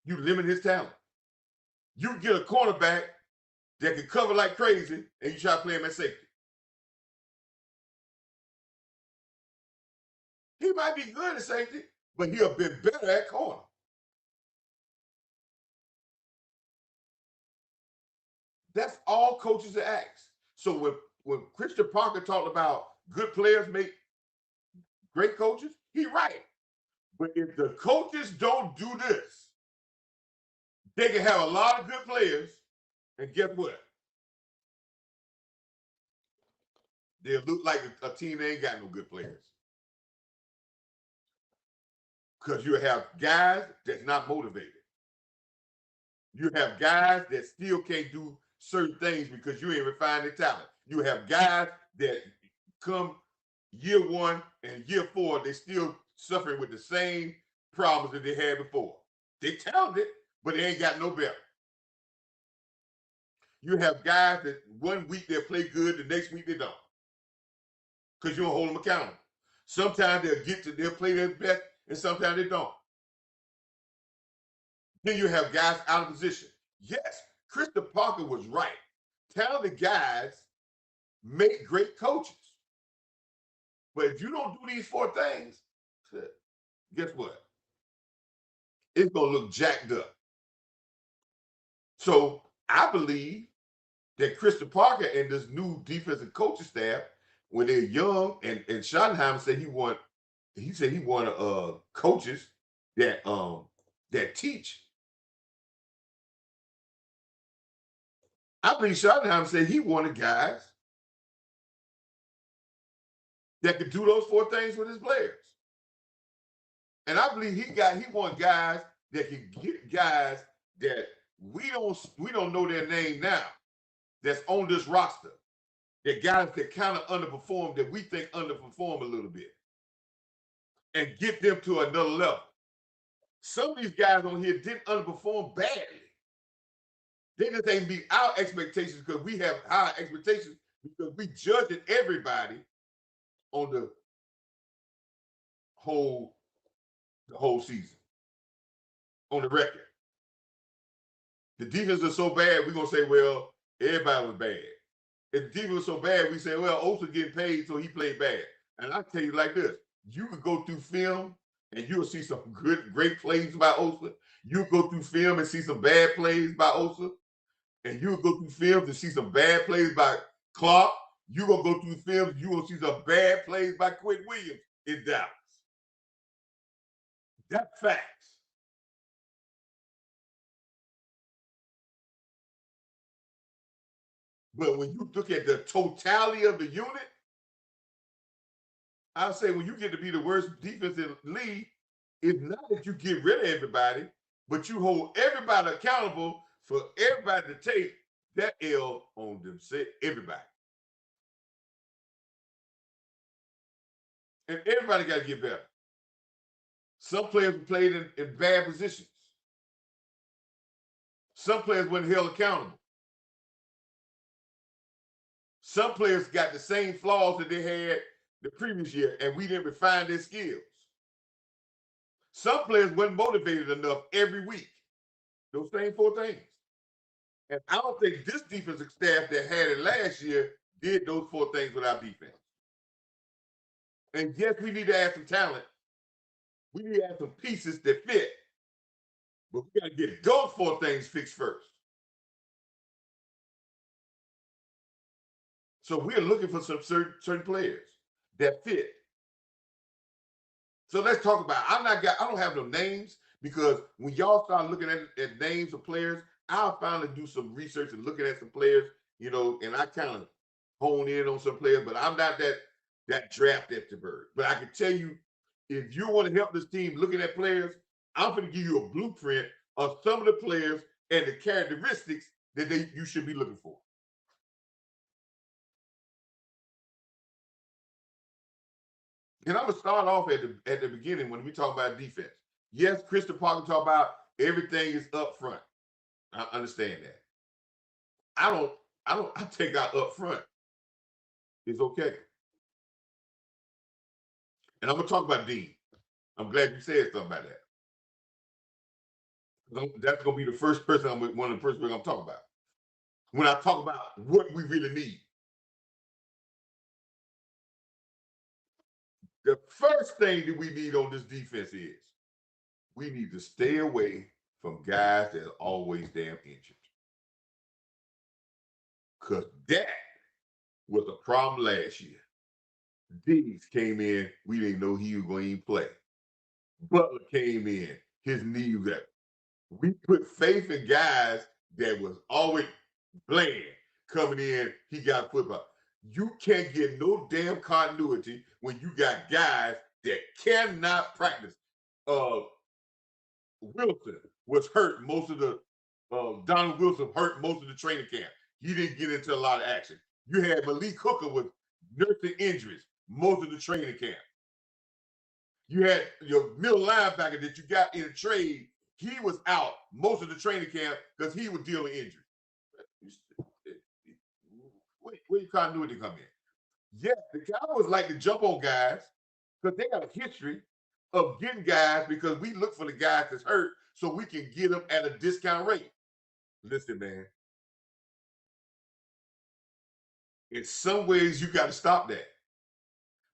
You limit his talent. You can get a cornerback that can cover like crazy, and you try to play him at safety. He might be good at safety, but he'll be better at corner. That's all coaches ask. So when Christian Parker talked about good players make great coaches, he's right. But if the coaches don't do this, they can have a lot of good players, and guess what? They'll look like a team that ain't got no good players. Because you have guys that's not motivated. You have guys that still can't do certain things because you ain't refined their talent. You have guys that come year 1 and year 4, they still suffering with the same problems that they had before. They talented, but they ain't got no better. You have guys that 1 week they'll play good, the next week they don't. Because you don't hold them accountable. Sometimes they'll play their best, and sometimes they don't. Then you have guys out of position. Yes, Christian Parker was right. Talented guys make great coaches. But if you don't do these 4 things, guess what? It's going to look jacked up. So I believe that Christian Parker and this new defensive coaching staff, when they're young, and Schottenheimer said he wanted coaches that teach. I believe Schottenheimer said he wanted guys that could do those 4 things with his players. And I believe he want guys that can get guys that we don't know their name now, that's on this roster. That guys that kind of underperform, that we think underperform a little bit, and get them to another level. Some of these guys on here didn't underperform badly. They just ain't meet our expectations because we have high expectations because we judging everybody on the whole season, on the record. The defense is so bad, we're going to say, well, everybody was bad. If the defense was so bad, we say, well, Osa getting paid, so he played bad. And I tell you like this, you can go through film and you'll see some great plays by Osa. You'll go through film and see some bad plays by Osa. And you'll go through film to see some bad plays by Clark. You're going to go through film, you will see some bad plays by Quinn Williams in Dallas. That's facts. But when you look at the totality of the unit, I'll say when you get to be the worst defense in the league, it's not that you get rid of everybody, but you hold everybody accountable for everybody to take that L on themselves, everybody. And everybody got to get better. Some players played in bad positions. Some players weren't held accountable. Some players got the same flaws that they had the previous year, and we didn't refine their skills. Some players weren't motivated enough every week. Those same 4 things. And I don't think this defensive staff that had it last year did those 4 things with our defense. And yes, we need to add some talent. We need to add some pieces that fit. But we got to get those 4 things fixed first. So we're looking for some certain players that fit. So let's talk about. I don't have no names because when y'all start looking at names of players, I'll finally do some research and looking at some players, and I kind of hone in on some players, but I'm not that draft expert. But I can tell you, if you want to help this team looking at players, I'm going to give you a blueprint of some of the players and the characteristics that you should be looking for. And I'm going to start off at the beginning when we talk about defense. Yes, Christian Parker talk about everything is up front. I understand that. I take out up front. It's okay. And I'm going to talk about Dean. I'm glad you said something about that. That's going to be the first person one of the first people I'm going to talk about. when I talk about what we really need. The first thing that we need on this defense is we need to stay away from guys that are always damn injured. Because that was a problem last year. Diggs came in, we didn't know he was going to even play. Butler came in, his knee was up. We put faith in guys that was always bland coming in, he got football. You can't get no damn continuity when you got guys that cannot practice. Wilson was hurt most of the Donald Wilson hurt most of the training camp. He didn't get into a lot of action. You had Malik Hooker with nursing injuries most of the training camp. You had your middle linebacker that you got in a trade. He was out most of the training camp because he was dealing with injuries. Where your continuity come in? Yes, the Cowboys like to jump on guys because they got a history of getting guys because we look for the guys that's hurt so we can get them at a discount rate. Listen, man. In some ways, you got to stop that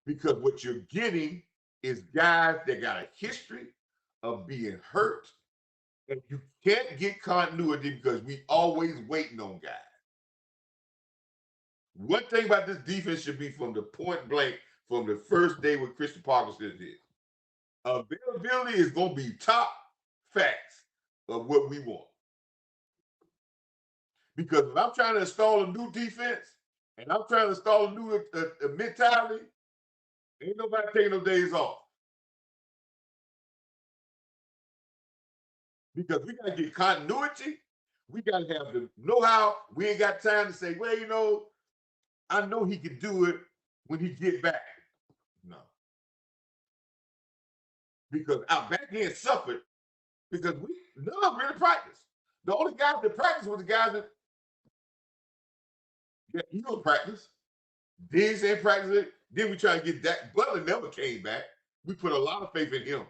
because what you're getting is guys that got a history of being hurt, and you can't get continuity because we always waiting on guys. One thing about this defense should be from the point blank, from the first day with Christian Parker said this. Availability is going to be top facts of what we want. Because if I'm trying to install a new defense and I'm trying to install a new mentality, ain't nobody taking no days off. Because we got to get continuity. We got to have the know-how. We ain't got time to say, well, you know, I know he can do it when he get back. No. Because our back end suffered because we none of them really practiced. The only guys that practiced were the guys that he don't practice. Diggs ain't practice it. Then we try to get that. Butler never came back. We put a lot of faith in him.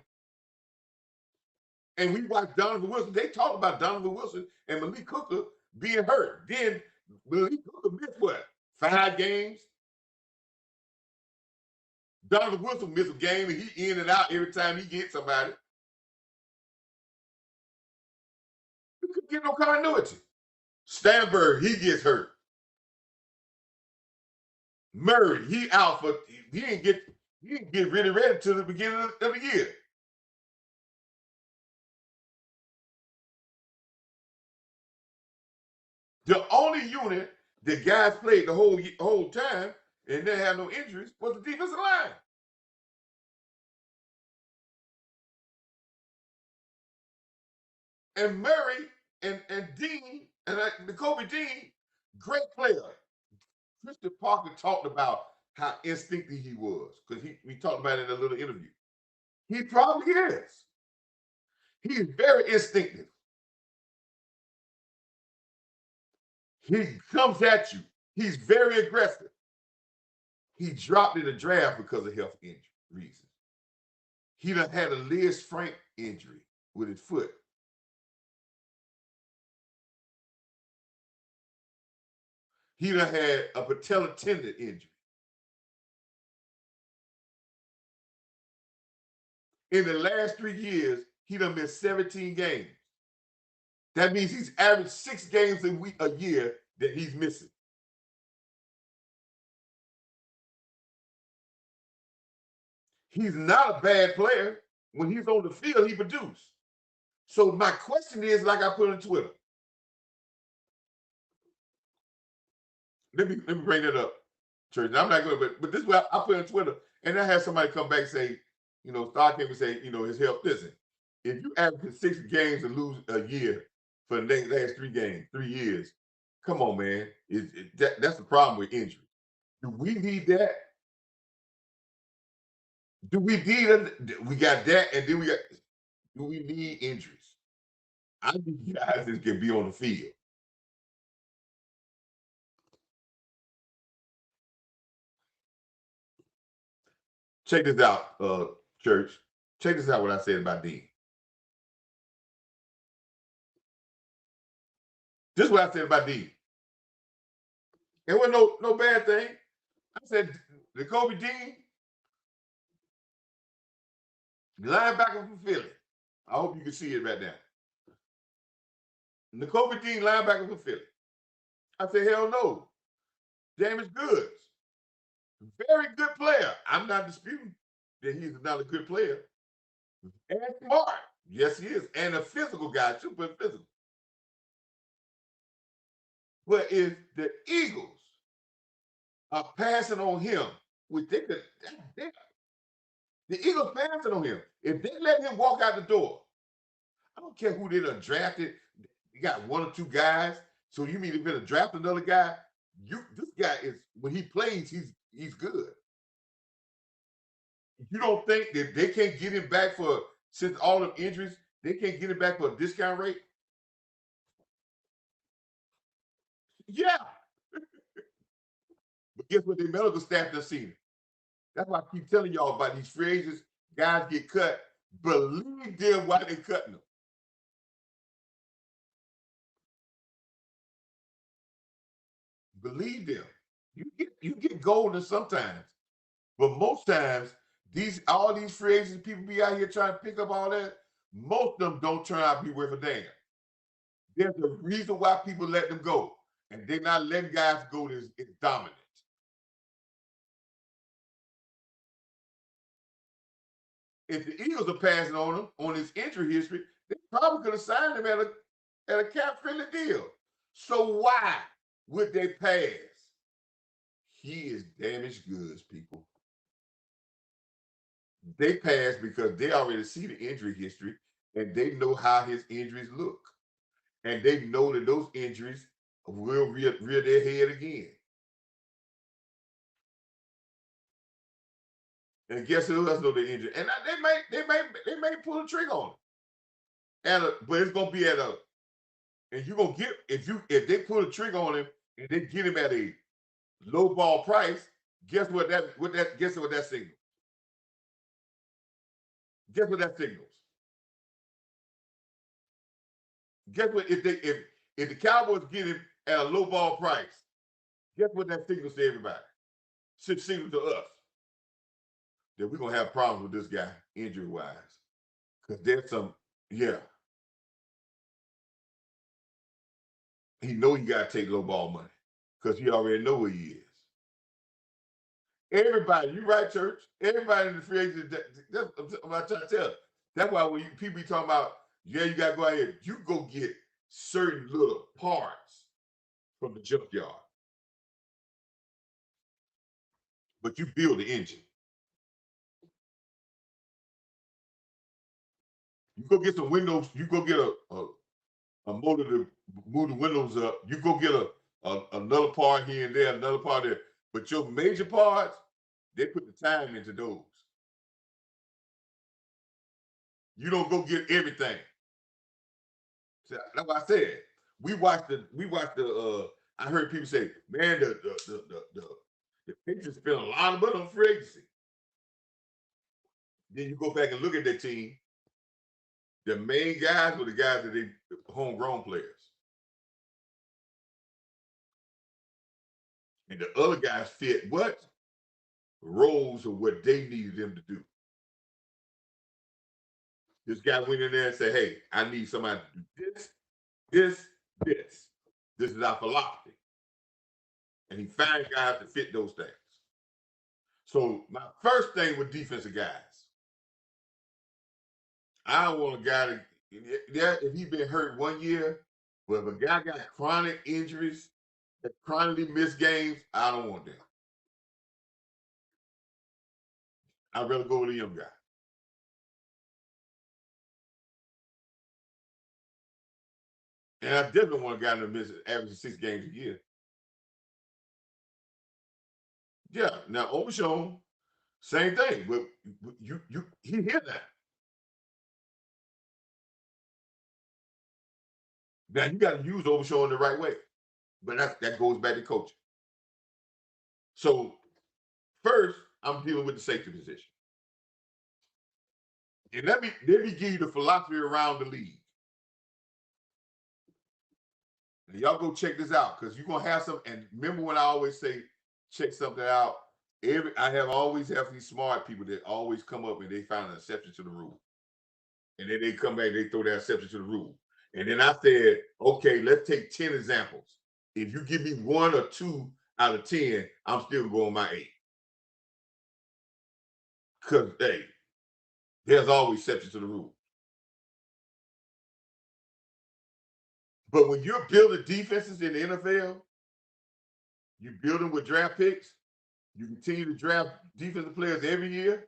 And we watched Donovan Wilson. They talked about Donovan Wilson and Malik Hooker being hurt. Then Malik Hooker missed what? 5 games? Donovan Wilson missed a game and he in and out every time he gets somebody. We couldn't get no continuity. Stanberg, he gets hurt. Murray, he out for he didn't get really ready until the beginning of the year. The only unit that guys played the whole time and didn't have no injuries was the defensive line. And Murray and Dean and Kobe Dean, great player. Christian Parker talked about how instinctive he was because we talked about it in a little interview. He probably is. He's very instinctive. He comes at you. He's very aggressive. He dropped in the draft because of health reasons. He done had a Liz Frank injury with his foot. He done had a patella tendon injury. In the last 3 years, he done missed 17 games. That means he's averaged 6 games a year that he's missing. He's not a bad player. When he's on the field, he produces. So my question is, like I put on Twitter. Let me bring that up, Church. I'm not going to, but this is what I put on Twitter, and I had somebody come back and say, you know, Star came and say, you know, his health. Listen, if you average 6 games and lose a year for the last 3 years, come on, man. That's the problem with injury. Do we need that? Do we need we got that, and then do we need injuries? I need guys that can be on the field. Check this out, Church. Check this out what I said about Dean. This is what I said about Dean. It wasn't no bad thing. I said, the Kobe Dean, linebacker from Philly. I hope you can see it right now. The Kobe Dean, linebacker from Philly. I said, hell no. Damaged goods. Very good player. I'm not disputing that he's not a good player. And smart. Yes, he is. And a physical guy, super physical. But if the Eagles are passing on him, which they could, the Eagles passing on him. If they let him walk out the door, I don't care who they done drafted. You got one or two guys. So you mean if they're gonna draft another guy? This guy is, when he plays, he's good. You don't think that they can't get him back for, since all the injuries, they can't get him back for a discount rate? Yeah. But guess what? Their medical staff done seen it. That's why I keep telling y'all about these free agents. Guys get cut. Believe them while they're cutting them. Believe them. You get golden sometimes, but most times all these free agents, people be out here trying to pick up all that. Most of them don't turn out to be worth a damn. There's a reason why people let them go, and they're not letting guys go that's dominant. If the Eagles are passing on him on his injury history, they probably could have signed him at a cap friendly deal. So why would they pass? He is damaged goods, people. They pass because they already see the injury history and they know how his injuries look. And they know that those injuries will rear their head again. And guess who else know the injury? And they may pull a trigger on him. But it's gonna be and you're gonna get, if they pull a trigger on him and they get him at a low ball price, guess what that signals? Guess what that signals? Guess what, if the Cowboys get him at a low ball price, guess what that signals to everybody? Should signal to us that we're gonna have problems with this guy injury wise. Because there's some, yeah. He know he gotta take low ball money because he already know where he is. Everybody, you right, church. Everybody in the free agent, that's what I'm trying to tell. That's why when people be talking about, yeah, you gotta go out here, you go get certain little parts from the junkyard. But you build the engine. You go get some windows, you go get a motor to move the windows up. You go get another part here and there, another part there. But your major parts, they put the time into those. You don't go get everything. So that's what I said. We watched I heard people say, man, the Patriots spent a lot of money on free agency. Then you go back and look at their team. The main guys were the guys that they homegrown players. And the other guys fit what? Roles of what they needed them to do. This guy went in there and said, hey, I need somebody to do this. This is our philosophy. And he found guys to fit those things. So my first thing with defensive guys, I don't want a guy to, if he's been hurt 1 year, but if a guy got chronic injuries, chronically missed games, I don't want them. I'd rather go with a young guy. And I definitely want a guy that misses average 6 games a year. Yeah, now Overshown, same thing, but he hit that. Now you got to use Overshown the right way, but that goes back to coaching. So first, I'm dealing with the safety position, and let me give you the philosophy around the league. And y'all go check this out because you're gonna have some. And remember when I always say check something out. I have always have these smart people that always come up and they find an exception to the rule, and then they come back they throw that exception to the rule. And then I said, okay, let's take 10 examples. If you give me 1 or 2 out of 10, I'm still going my 8. Because hey, there's always exceptions to the rule. But when you're building defenses in the NFL, you build them with draft picks. You continue to draft defensive players every year.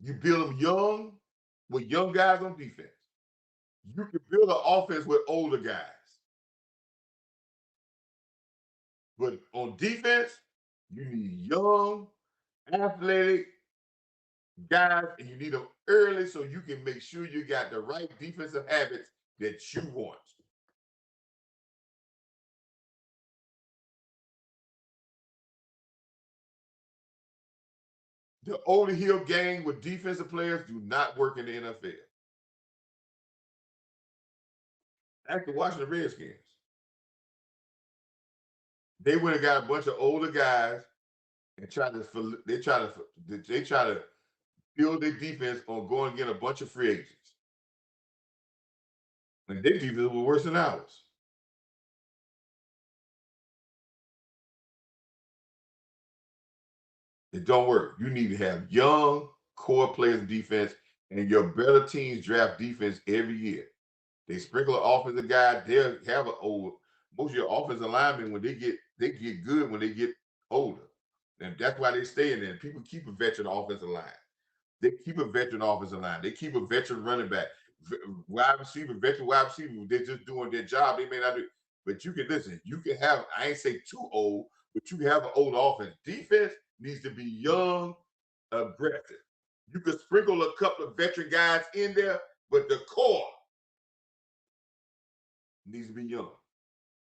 You build them young with young guys on defense. You can build an offense with older guys. But on defense, you need young, athletic guys, and you need them early so you can make sure you got the right defensive habits that you want. The Older Hill gang with defensive players do not work in the NFL. Ask the Washington Redskins. They went and got a bunch of older guys and they try to build their defense on going and get a bunch of free agents. And their defense was worse than ours. It don't work. You need to have young core players in defense, and your better teams draft defense every year. They sprinkle an offensive guy. They'll have an old. Most of your offensive linemen when they get good when they get older, and that's why they stay in there. People keep a veteran offensive line. They keep a veteran offensive line. They keep a veteran running back, wide receiver, veteran wide receiver. They're just doing their job. They may not do, but you can listen. You can have. I ain't say too old, but you can have an old offense. Defense needs to be young, aggressive. You could sprinkle a couple of veteran guys in there, but the core needs to be young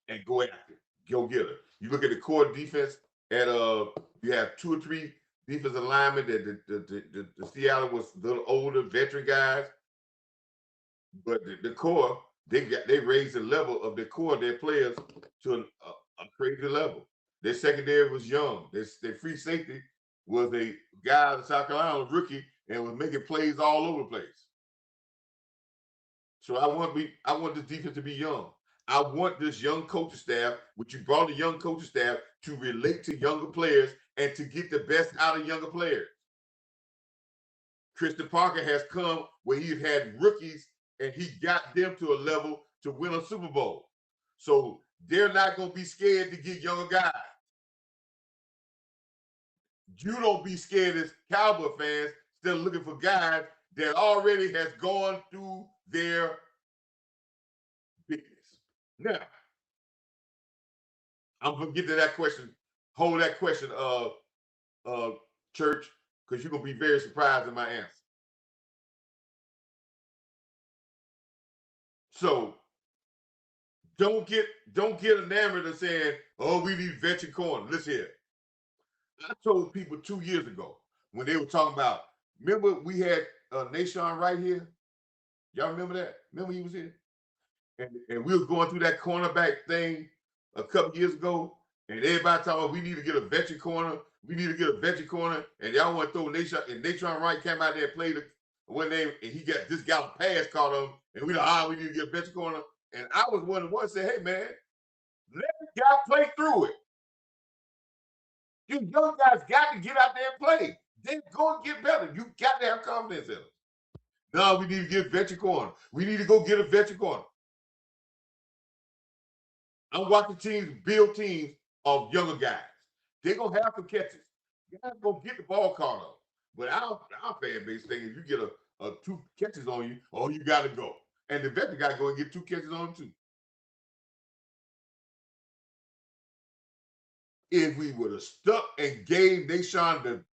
and go after it. Go get it. You look at the core defense at you have 2 or 3 defensive linemen that the Seattle was a little older veteran guys, but the core they raised the level of the core their players to a crazy level. Their secondary was young. Their free safety was a guy out of South Carolina, a rookie, and was making plays all over the place. So I want this defense to be young. I want this young coaching staff, which you brought a young coaching staff to relate to younger players and to get the best out of younger players. Christian Parker has come where he's had rookies and he got them to a level to win a Super Bowl. So they're not going to be scared to get younger guys. You don't be scared as Cowboy fans still looking for guys that already has gone through their business. Now, I'm gonna get to that question. Hold that question, Church, because you're gonna be very surprised in my answer. So don't get enamored of saying, "Oh, we need veteran corner." Listen here. I told people 2 years ago when they were talking about. Remember we had Nashon right here. Y'all remember that? Remember he was here, and we was going through that cornerback thing a couple years ago, and everybody talking about we need to get a veteran corner. We need to get a veteran corner, and y'all want to throw Nation. And Nation Wright came out there and played one name, and he got this guy a pass caught him, and we need to get a veteran corner. And I was one of the ones that said, hey man, let the guy play through it. You young guys got to get out there and play. They're going to get better. You got to have confidence in them. No, we need to get a veteran corner. We need to go get a veteran corner. I'm watching teams build teams of younger guys. They're gonna have some catches. Guys gonna get the ball caught up. But our fan base thing is you get a 2 catches on you, oh, you gotta go. And the veteran guy go and get 2 catches on him too. If we would have stuck and gave Deshaun the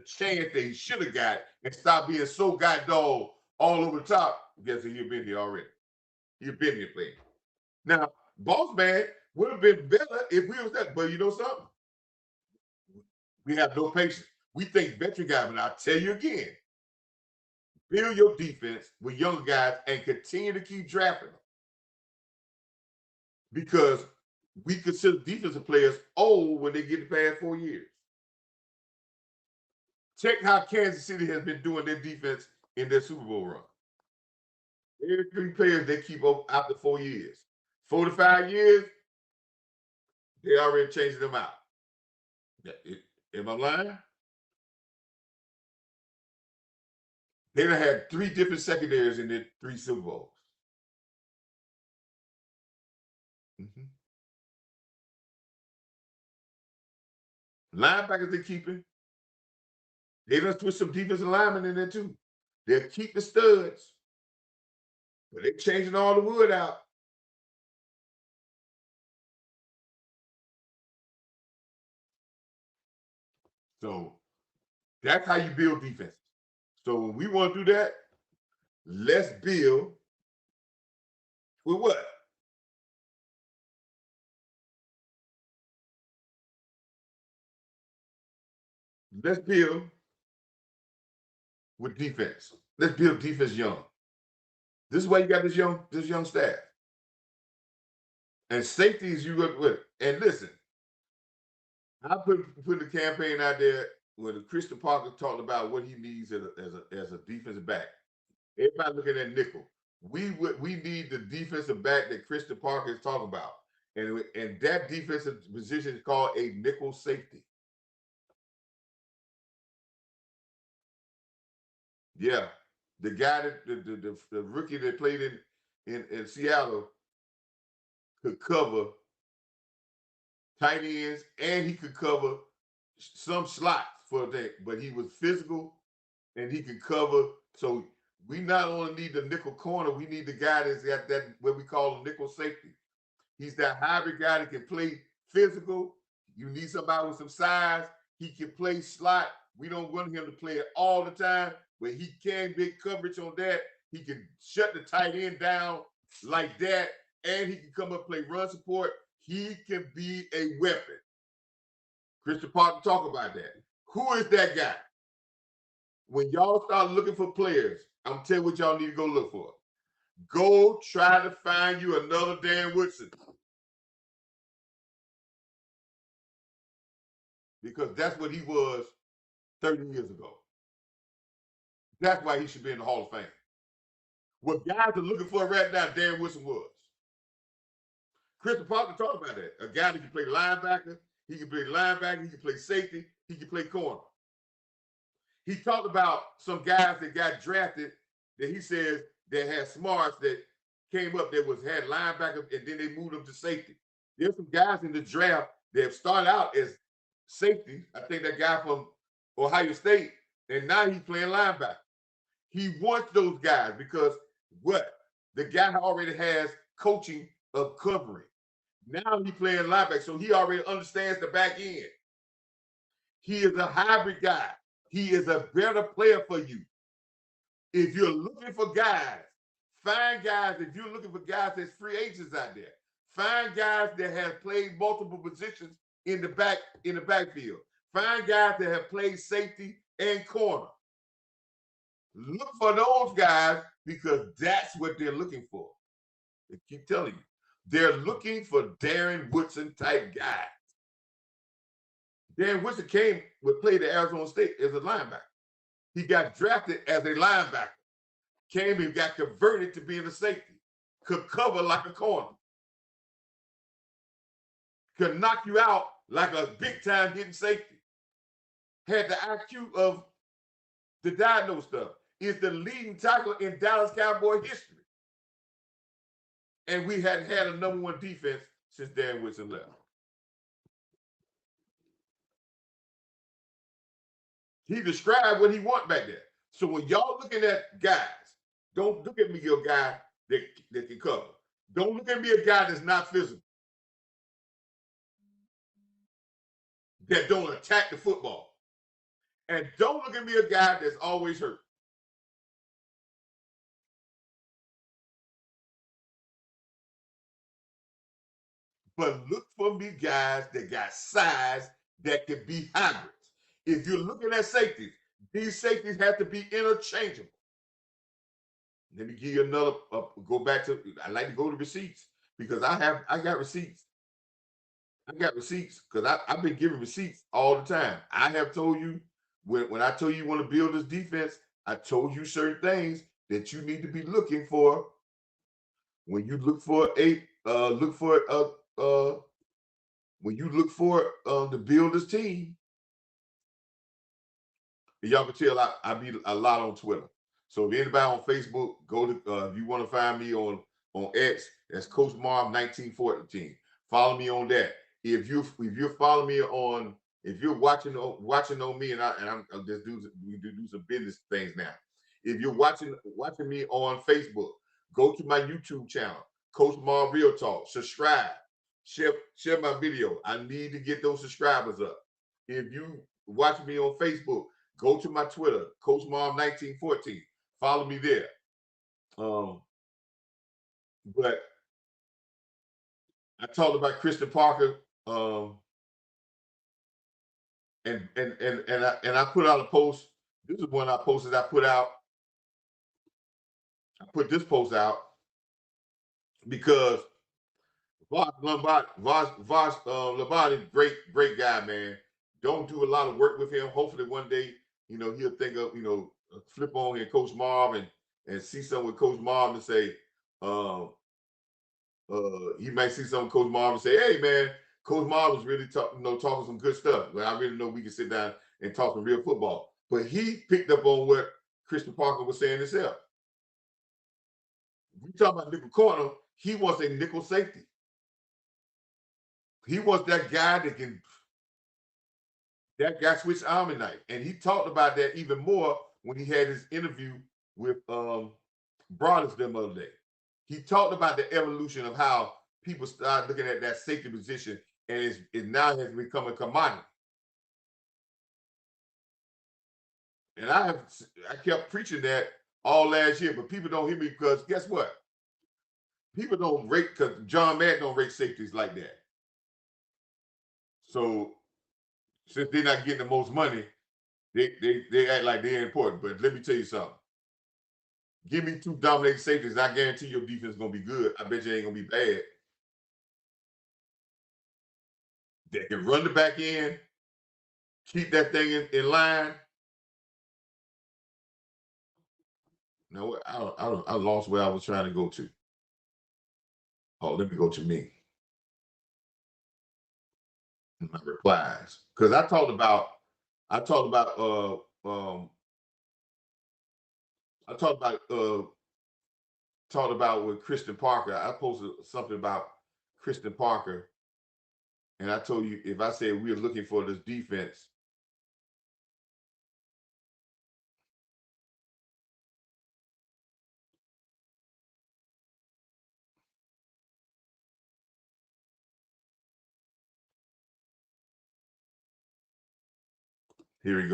chance that he should have got and stop being so goddamn all over the top, guess he'd been here already. He'd been here playing. Now, Boss Man would have been better if we was that. But you know something? We have no patience. We think veteran guys, but I'll tell you again, build your defense with younger guys and continue to keep drafting them. because we consider defensive players old when they get past 4 years. Check how Kansas City has been doing their defense in their Super Bowl run. Every 3 players they keep up after 4 years. 4 to 5 years, they already changing them out. Am I lying? They done had 3 different secondaries in their 3 Super Bowls. Mm-hmm. Linebackers they keeping. They done switch some defensive linemen in there too. They'll keep the studs, but they changing all the wood out. So that's how you build defense. So when we want to do that, let's build with what? Let's build with defense. Let's build defense young. This is why you got this young staff. And safeties you look with. And listen, I put the campaign out there when Christian Parker talked about what he needs as a defensive back. Everybody looking at nickel. We need the defensive back that Christian Parker is talking about. And that defensive position is called a nickel safety. Yeah. The guy that the rookie that played in Seattle could cover tight ends and he could cover some slots for that, but he was physical and he could cover. So we not only need the nickel corner, we need the guy that's got that what we call a nickel safety. He's that hybrid guy that can play physical. You need somebody with some size. He can play slot. We don't want him to play it all the time, but he can get coverage on that. He can shut the tight end down like that, and he can come up play run support. He can be a weapon. Christian Parker talk about that. Who is that guy? When y'all start looking for players, I'm telling you what y'all need to go look for. Go try to find you another Dan Woodson. Because that's what he was 30 years ago. That's why he should be in the Hall of Fame. What guys are looking for right now, Dan Woodson was. Christian Parker talked about that. A guy that can play linebacker, he can play safety, he can play corner. He talked about some guys that got drafted that he says that had smarts that came up that had linebacker and then they moved them to safety. There's some guys in the draft that started out as safety. I think that guy from Ohio State, and now he's playing linebacker. He wants those guys because what? The guy already has coaching of covering. Now he's playing linebacker, so he already understands the back end. He is a hybrid guy. He is a better player for you. If you're looking for guys, find guys. If you're looking for guys that's free agents out there, find guys that have played multiple positions in the backfield. Find guys that have played safety and corner. Look for those guys because that's what they're looking for. I keep telling you, they're looking for Darren Woodson type guys. Darren Woodson played at Arizona State as a linebacker. He got drafted as a linebacker. Came and got converted to being a safety. Could cover like a corner. Could knock you out like a big time hitting safety. Had the IQ of the dino stuff. Is the leading tackle in Dallas Cowboy history. And we hadn't had a #1 defense since Darren Woodson left. He described what he want back there. So when y'all looking at guys, don't look at me a guy that can cover. Don't look at me a guy that's not physical. That don't attack the football. And don't look at me a guy that's always hurt. But look for me guys that got size that can be hybrids. If you're looking at safeties, these safeties have to be interchangeable. Let me give you another, go back to, I like to go to receipts. because I got receipts. I got receipts because I've been giving receipts all the time. I have told you when I told you want to build this defense, I told you certain things that you need to be looking for when you look for when you look for to build this team. Y'all can tell I be a lot on Twitter. So if anybody on Facebook, go to if you want to find me on X, that's Coach Marv 1914. Follow me on that. If you follow me on, if you're watching on me, and I'm just we do some business things now. If you're watching me on Facebook, go to my YouTube channel, Coach Marv Real Talk. Subscribe, share my video. I need to get those subscribers up. If you watch me on Facebook, go to my Twitter, Coach Marv 1914. Follow me there. But I talked about Christian Parker, and I put out a post. This is one I posted. I put this post out because Vosh Lombardi, great guy, man. Don't do a lot of work with him. Hopefully one day, he'll think of, flip on here Coach Marv and see something with Coach Marv and say, he might see something Coach Marv and say, hey man, Coach Marv was really talking some good stuff. Well, I really know we can sit down and talk some real football. But he picked up on what Christian Parker was saying himself. We talk about nickel corner, he wants a nickel safety. He wants that guy that switch arm at night. And he talked about that even more when he had his interview with Broadus the other day. He talked about the evolution of how people started looking at that safety position, and it now has become a commodity. And I kept preaching that all last year, but people don't hear me because guess what? People don't rate, because John Madden don't rate safeties like that. So since they're not getting the most money, they act like they're important. But let me tell you something. Give me two dominating safeties, I guarantee your defense is gonna be good. I bet you ain't gonna be bad. They can run the back end, keep that thing in line. No, I lost where I was trying to go to. Oh, let me go to me. My replies, because I talked about with Christian Parker. I posted something about Christian Parker, and I told you if I said we're looking for this defense. Here we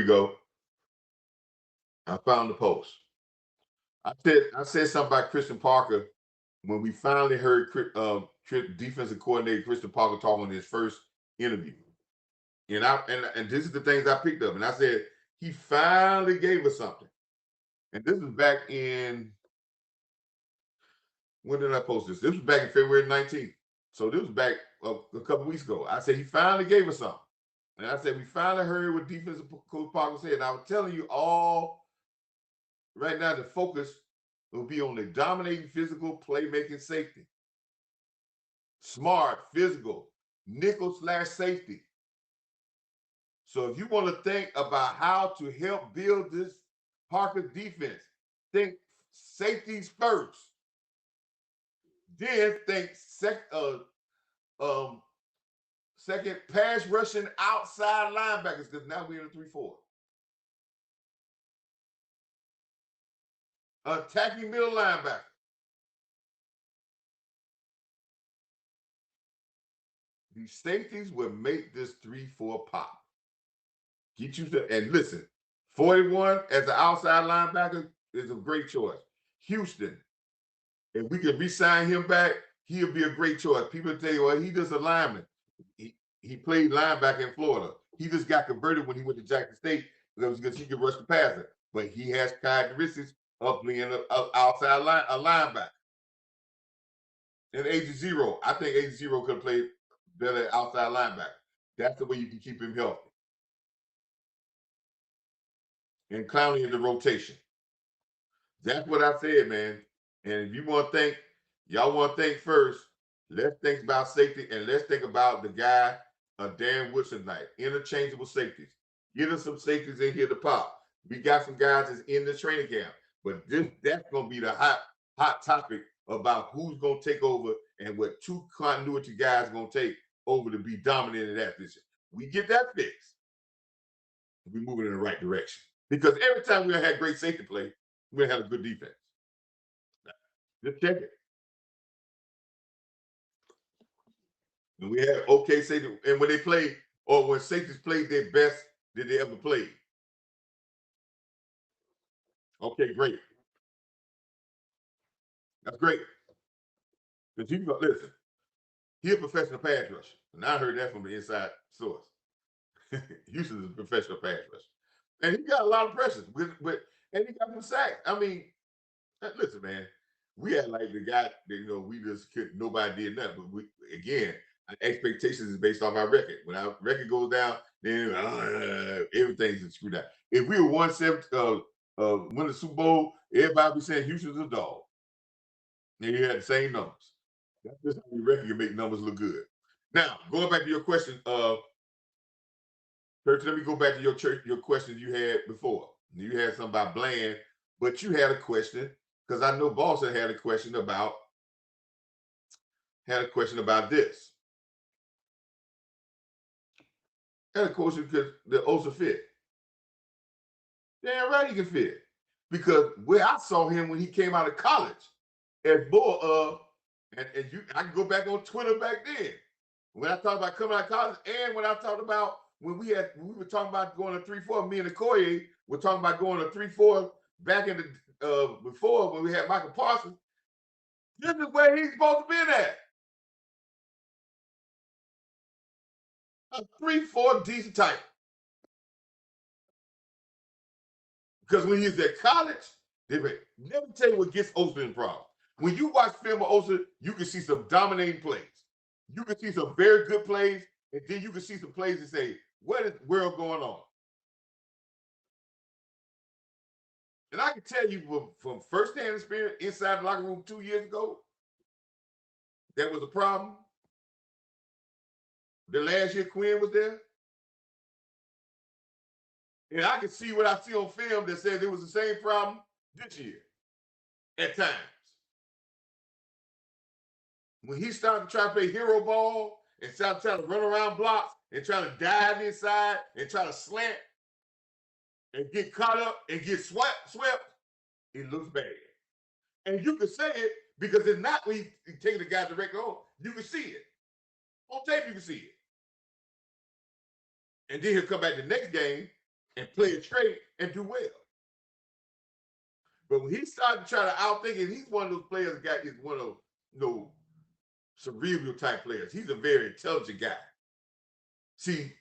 go. I found the post. I said something about Christian Parker when we finally heard defensive coordinator Christian Parker talk on his first interview. And this is the things I picked up. And I said, he finally gave us something. And this is back in, when did I post this? This was back in February 19th. So this was back a couple weeks ago. I said, he finally gave us something. And I said, we finally heard what defensive coach Parker said. And I was telling you all right now, the focus will be on the dominating physical playmaking safety. Smart, physical, nickel/safety. So if you want to think about how to help build this Parker defense, think safeties first. Then think second pass rushing outside linebackers, because now we're in a 3-4. Attacking middle linebacker. These safeties will make this 3-4 pop. Get you to, and listen, 41 as an outside linebacker is a great choice. Houston, if we can re-sign him back, he'll be a great choice. People tell you, well, he just a lineman. He played linebacker in Florida. He just got converted when he went to Jackson State because he could rush the passer. But he has characteristics of being an outside a linebacker. And Agent Zero, I think Agent Zero could have played better outside linebacker. That's the way you can keep him healthy. And Clowney in the rotation. That's what I said, man. And if you want to think, y'all want to think first, let's think about safety and let's think about the guy, Dan Woodson Knight, interchangeable safeties. Get us some safeties in here to pop. We got some guys that's in the training camp, but that's gonna be the hot topic about who's gonna take over and what two continuity guys gonna take over to be dominant in that position. We get that fixed, we're moving in the right direction. Because every time we had great safety play, we had a good defense. Just check it. And we had okay safety, and when they played, or when safeties played their best that they ever played. Okay, great. That's great. Because you go, listen, he's a professional pass rusher. And I heard that from the inside source. Houston is a professional pass rusher. And he got a lot of pressures and he got some sacks. I mean, listen, man, we had like the guy that, we just could nobody did nothing. But again, expectations is based off our record. When our record goes down, then everything's screwed up. If we were 1-7, win the Super Bowl, everybody be saying Houston's a dog. And you had the same numbers. That's just how your record can make numbers look good. Now, going back to your question, Church, let me go back to your questions you had before. You had something about Bland, but you had a question because I know Boston had a question about this. Had a question because the Osa fit. Damn right he can fit. Because where I saw him when he came out of college as more of, and I can go back on Twitter back then. When I talked about coming out of college, and when I talked about when we were talking about going to 3-4, me and Okoye were talking about going to 3-4 back in the before when we had Michael Parsons. This is where he's supposed to be at. A 3-4 decent type. Because when he's at college, let me tell you what gets Osa in problem. When you watch film of Osa, you can see some dominating plays. You can see some very good plays, and then you can see some plays and say, what is the world going on? And I can tell you from firsthand experience inside the locker room 2 years ago, that was a problem. The last year Quinn was there. And I can see what I see on film that says it was the same problem this year at times. When he started to try to play hero ball and started trying to run around blocks and trying to dive inside and try to slant and get caught up and get swept, it looks bad. And you can say it because it's not when he's taking the guy directly on. You can see it. On tape, you can see it. And then he'll come back the next game and play it straight and do well. But when he started to try to outthink it, he's one of those players that is one of those cerebral type players. He's a very intelligent guy. See,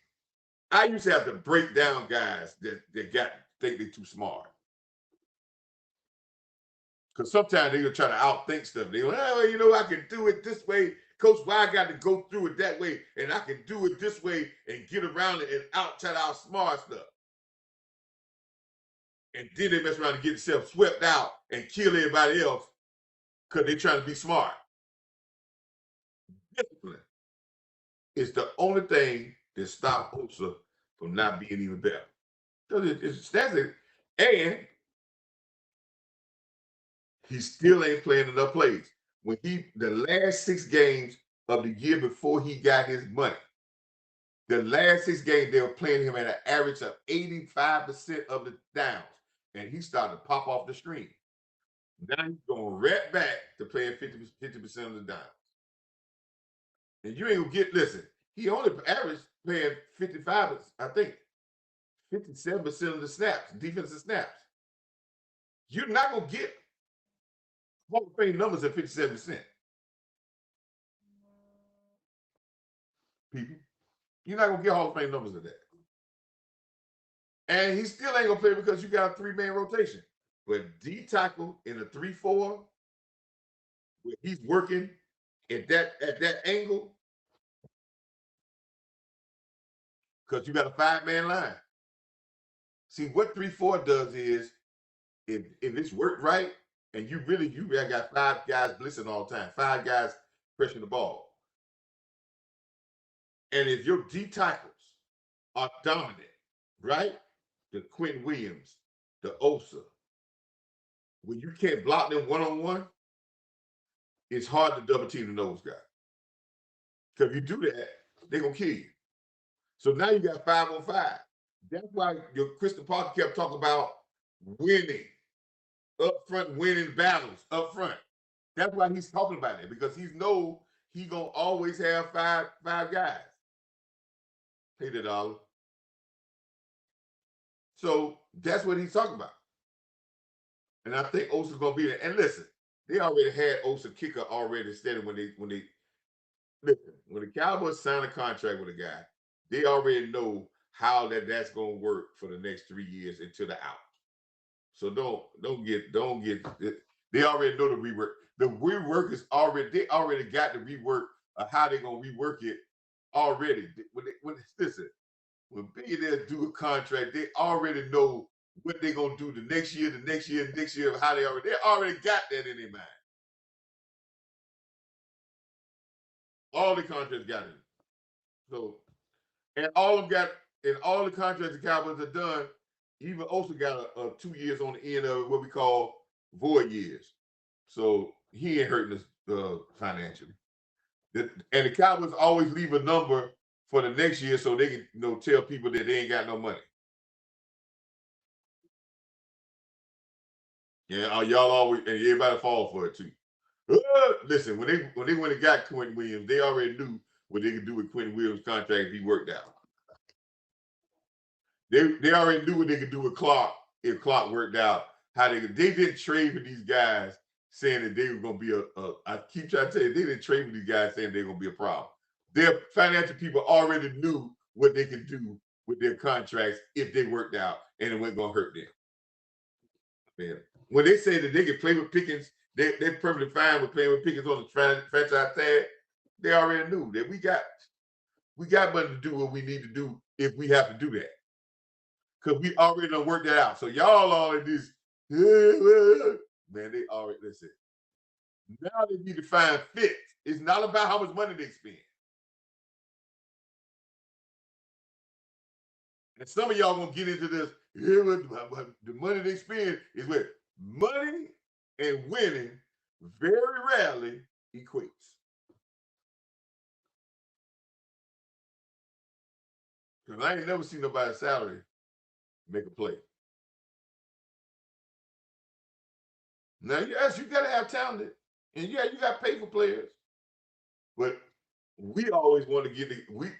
I used to have to break down guys that think they're too smart. Because sometimes they'll try to outthink stuff. They go, I can do it this way. Coach, why I got to go through it that way? And I can do it this way and get around it and try to outsmart stuff. And then they mess around and get themselves swept out and kill everybody else because they're trying to be smart. Discipline is the only thing that stops Osa from not being even better. Because that's it. And he still ain't playing enough plays. When the last 6 games of the year before he got his money, the last 6 games, they were playing him at an average of 85% of the downs. And he started to pop off the screen. Now he's going right back to playing 50% of the downs. And you ain't gonna listen, he only averaged playing 55, I think, 57% of the snaps, defensive snaps. You're not gonna get Hall of Fame numbers at 57%. People, you're not gonna get Hall of Fame numbers at that. And he still ain't gonna play because you got a 3-man rotation. But D tackle in a 3-4, where he's working at that angle, because you got a 5-man line. See what 3-4 does is if it's worked right, and you got 5 guys blitzing all the time, 5 guys pressing the ball. And if your D tackles are dominant, right? The Quentin Williams, the Osa, when you can't block them one-on-one, it's hard to double team the nose guy. Because if you do that, they're gonna kill you. So now you got 5-on-5. That's why your Kristen Parker kept talking about winning up front, winning battles up front. That's why he's talking about it, because he gonna always have five guys. Pay the dollar. So that's what he's talking about. And I think Osa's gonna be there. And listen, they already had Osa kicker already steady when they listen, when the Cowboys sign a contract with a guy, they already know how that's gonna work for the next 3 years until the out. So don't get they already know the rework. The rework is already, they already got the rework of how they're gonna rework it already. When billionaires do a contract, they already know what they're gonna do the next year, how they already got that in their mind. All the contracts got it. So, and all of them got, and all the contracts the Cowboys have done, even also got a 2 years on the end of what we call void years. So he ain't hurting us financially. And the Cowboys always leave a number for the next year so they can tell people that they ain't got no money. Yeah, y'all always, and everybody fall for it too. Listen, when they went and got Quentin Williams, they already knew what they could do with Quentin Williams' contract if he worked out. They already knew what they could do with Clark if Clark worked out. They didn't trade for these guys saying that they were going to be I keep trying to tell you, they didn't trade for these guys saying they're going to be a problem. Their financial people already knew what they could do with their contracts if they worked out, and it wasn't going to hurt them. Man, when they say that they can play with Pickens, they're perfectly fine with playing with Pickens on the franchise tag. They already knew that we got money to do what we need to do if we have to do that. Because we already done worked that out. So y'all all in this, man, they already, listen. Now they need to find fit. It's not about how much money they spend. And some of y'all gonna get into this, the money they spend is with money and winning very rarely equates. Because I ain't never seen nobody's salary make a play. Now, yes, you got to have talent, and yeah, you got to pay for players. But we always want to get we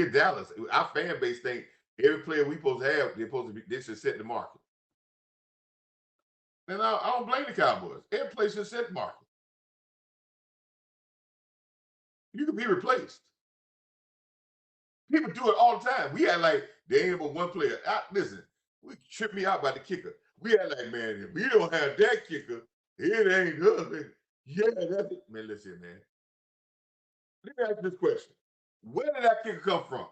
in Dallas. Our fan base think every player we supposed to have, they should set the market. And I don't blame the Cowboys. Every player should set the market. You can be replaced. People do it all the time. We had like they ain't but one player. Listen, we trip me out by the kicker. We had like, man, if we don't have that kicker, it ain't us. Yeah, that's it. Man, listen, man. Let me ask you this question. Where did that kicker come from?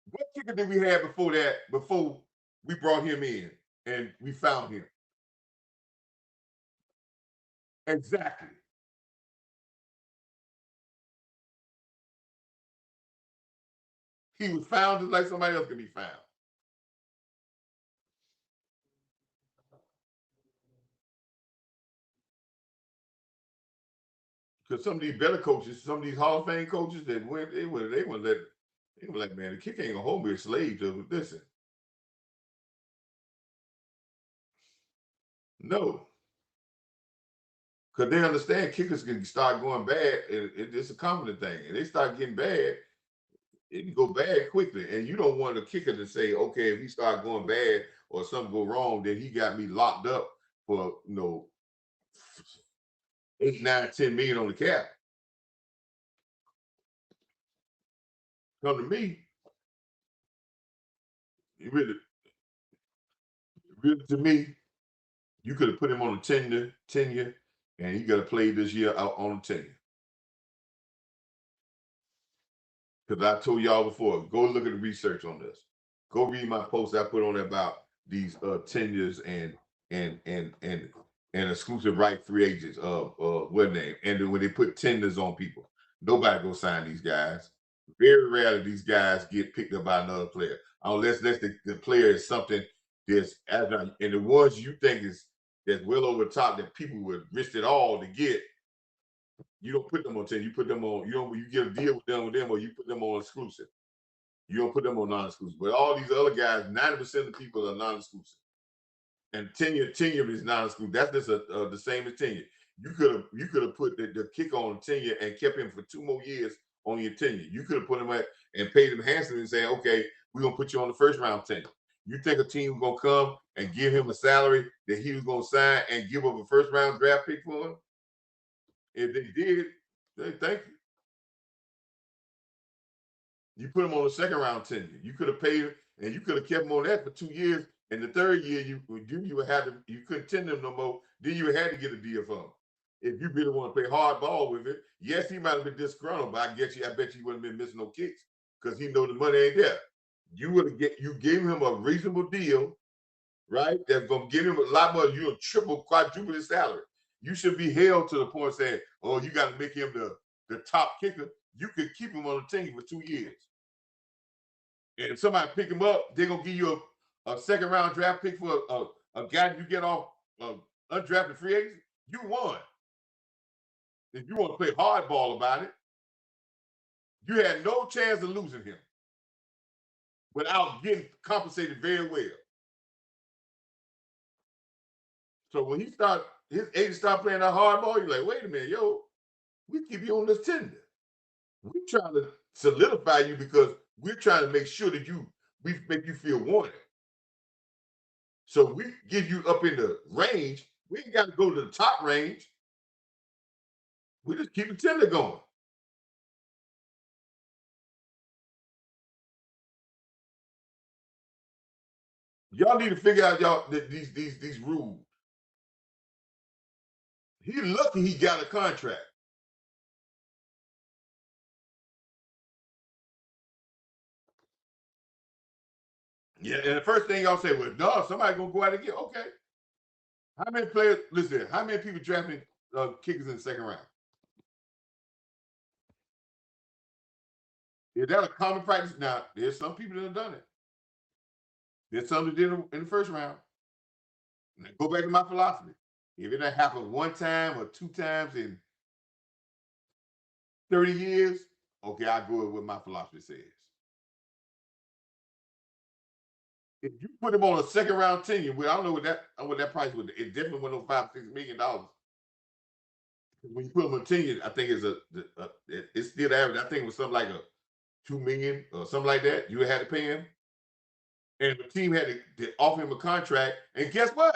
What kicker did we have before that, before we brought him in and we found him? Exactly. He was found just like somebody else can be found. Because some of these better coaches, some of these Hall of Fame coaches that went, they were like, man, the kicker ain't gonna hold me a slave to listen. No. Because they understand kickers can start going bad. It's a confident thing. And they start getting bad, it can go bad quickly. And you don't want a kicker to say, okay, if he start going bad or something go wrong, then he got me locked up for 8, 9, 10 million on the cap. Come to me, really to me, You could have put him on a tenure, and he got to play this year out on the tenure. Because I told y'all before, go look at the research on this. Go read my post I put on about these tenures and exclusive right free agents of what name. And then when they put tenders on people, nobody go sign these guys. Very rarely these guys get picked up by another player. Unless the player is something that's and the ones you think is that's well over the top that people would risk it all to get, you don't put them on 10. You put them on, you get a deal with them, or you put them on exclusive. You don't put them on non-exclusive. But all these other guys, 90% of the people are non-exclusive. And tenure is non-exclusive. That's just the same as tenure. You could have put the kicker on tenure and kept him for 2 more years on your tenure. You could have put him at and paid him handsomely and say, okay, we're gonna put you on the first round tenure. You think a team was gonna come and give him a salary that he was gonna sign and give up a first round draft pick for him? If they did, they thank you. You put him on a second round tenure. You could have paid him, and you could have kept him on that for 2 years. And the third year, you would have to, you couldn't tender him no more. Then you had to get a deal for him. If you really want to play hardball with it, yes, he might have been disgruntled, but I bet you he wouldn't have been missing no kicks because he know the money ain't there. You gave him a reasonable deal, right? That's gonna give him a lot more. You'll triple, quadruple his salary. You should be held to the point saying, "Oh, you got to make him the top kicker." You could keep him on the team for 2 years. And if somebody pick him up, they're gonna give you a second round draft pick for a guy you get off undrafted free agent. You won. If you want to play hardball about it, you had no chance of losing him without getting compensated very well. So when his agent start playing that hardball, you're like, wait a minute, yo, we keep you on this tender. We're trying to solidify you because we're trying to make sure that we make you feel wanted. So we give you up in the range. We ain't got to go to the top range. We just keep the tender going. Y'all need to figure out these rules. He lucky he got a contract. Yeah, and the first thing y'all say was, no, somebody gonna go out and get okay. How many players? Listen, how many people drafting kickers in the second round? Is that a common practice? Now, there's some people that have done it. There's some that did it in the first round. Now, go back to my philosophy. If it happened one time or 2 times in 30 years, okay, I go with what my philosophy says. If you put him on a second round tenure, I don't know what that price would. It definitely went on $5-6 million. When you put him on tenure, I think it's still average. I think it was something like a 2 million or something like that. You had to pay him, and the team had to offer him a contract. And guess what?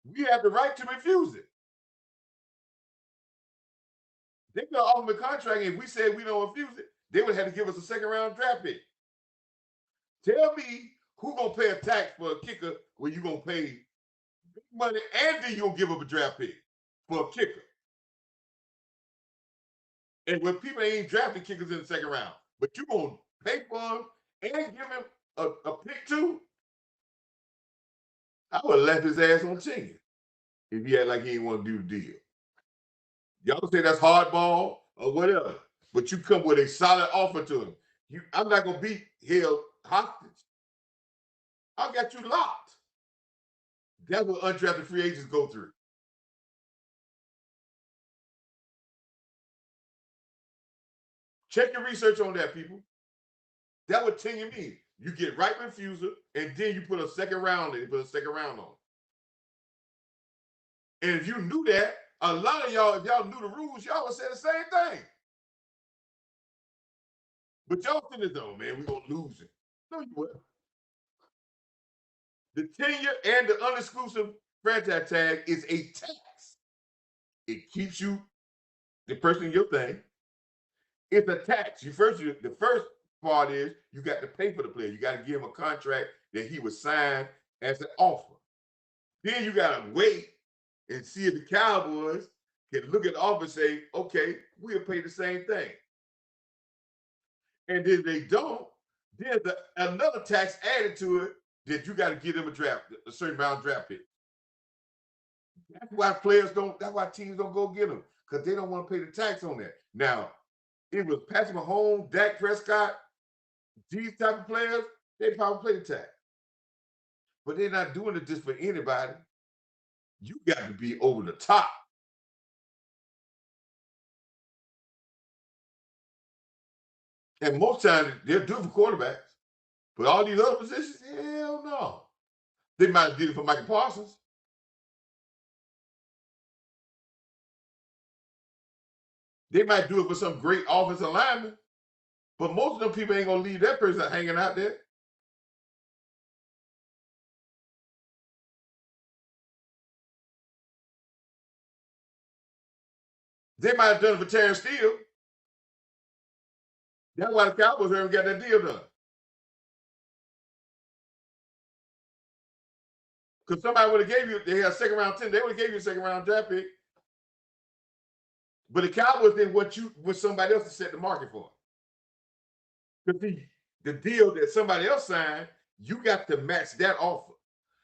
We have the right to refuse it. They could offer him a contract, and if we said we don't refuse it, they would have to give us a second round draft pick. Tell me who gonna pay a tax for a kicker when you gonna pay big money and then you gonna give up a draft pick for a kicker? And when people ain't drafting kickers in the second round, but you gonna pay for him and give him a pick too, I would have left his ass on tenure if he had like he didn't want to do the deal. Y'all say that's hardball or whatever, but you come with a solid offer to him. I'm not gonna be held hostage. I got you locked. That's what undrafted free agents go through. Check your research on that, people. That would tenure mean. You get right refusal, and then you put a second round in. Put a second round on. And if you knew that, a lot of y'all, if y'all knew the rules, y'all would say the same thing. But y'all think it though, man, we're gonna lose it. No, you will. The tenure and the unexclusive franchise tag is a tax. It keeps you the person in your thing. It's a tax. The first part is you got to pay for the player. You got to give him a contract that he would sign as an offer. Then you gotta wait and see if the Cowboys can look at the offer and say, okay, we'll pay the same thing. And then they don't, there's another tax added to it that you got to give them a certain amount of draft pick. That's why that's why teams don't go get them, because they don't want to pay the tax on that. Now, it was Patrick Mahomes, Dak Prescott, these type of players, they probably play the tax. But they're not doing it just for anybody. You got to be over the top. And most times they're doing for quarterbacks. But all these other positions, hell no. They might have did it for Michael Parsons. They might do it for some great offensive lineman. But most of them people ain't gonna leave that person hanging out there. They might have done it for Terrence Steele. That's why the Cowboys haven't got that deal done. Because somebody would have gave you, they had a second round 10, they would have gave you a second round draft pick. But the Cowboys didn't want somebody else to set the market for. Because the deal that somebody else signed, you got to match that offer.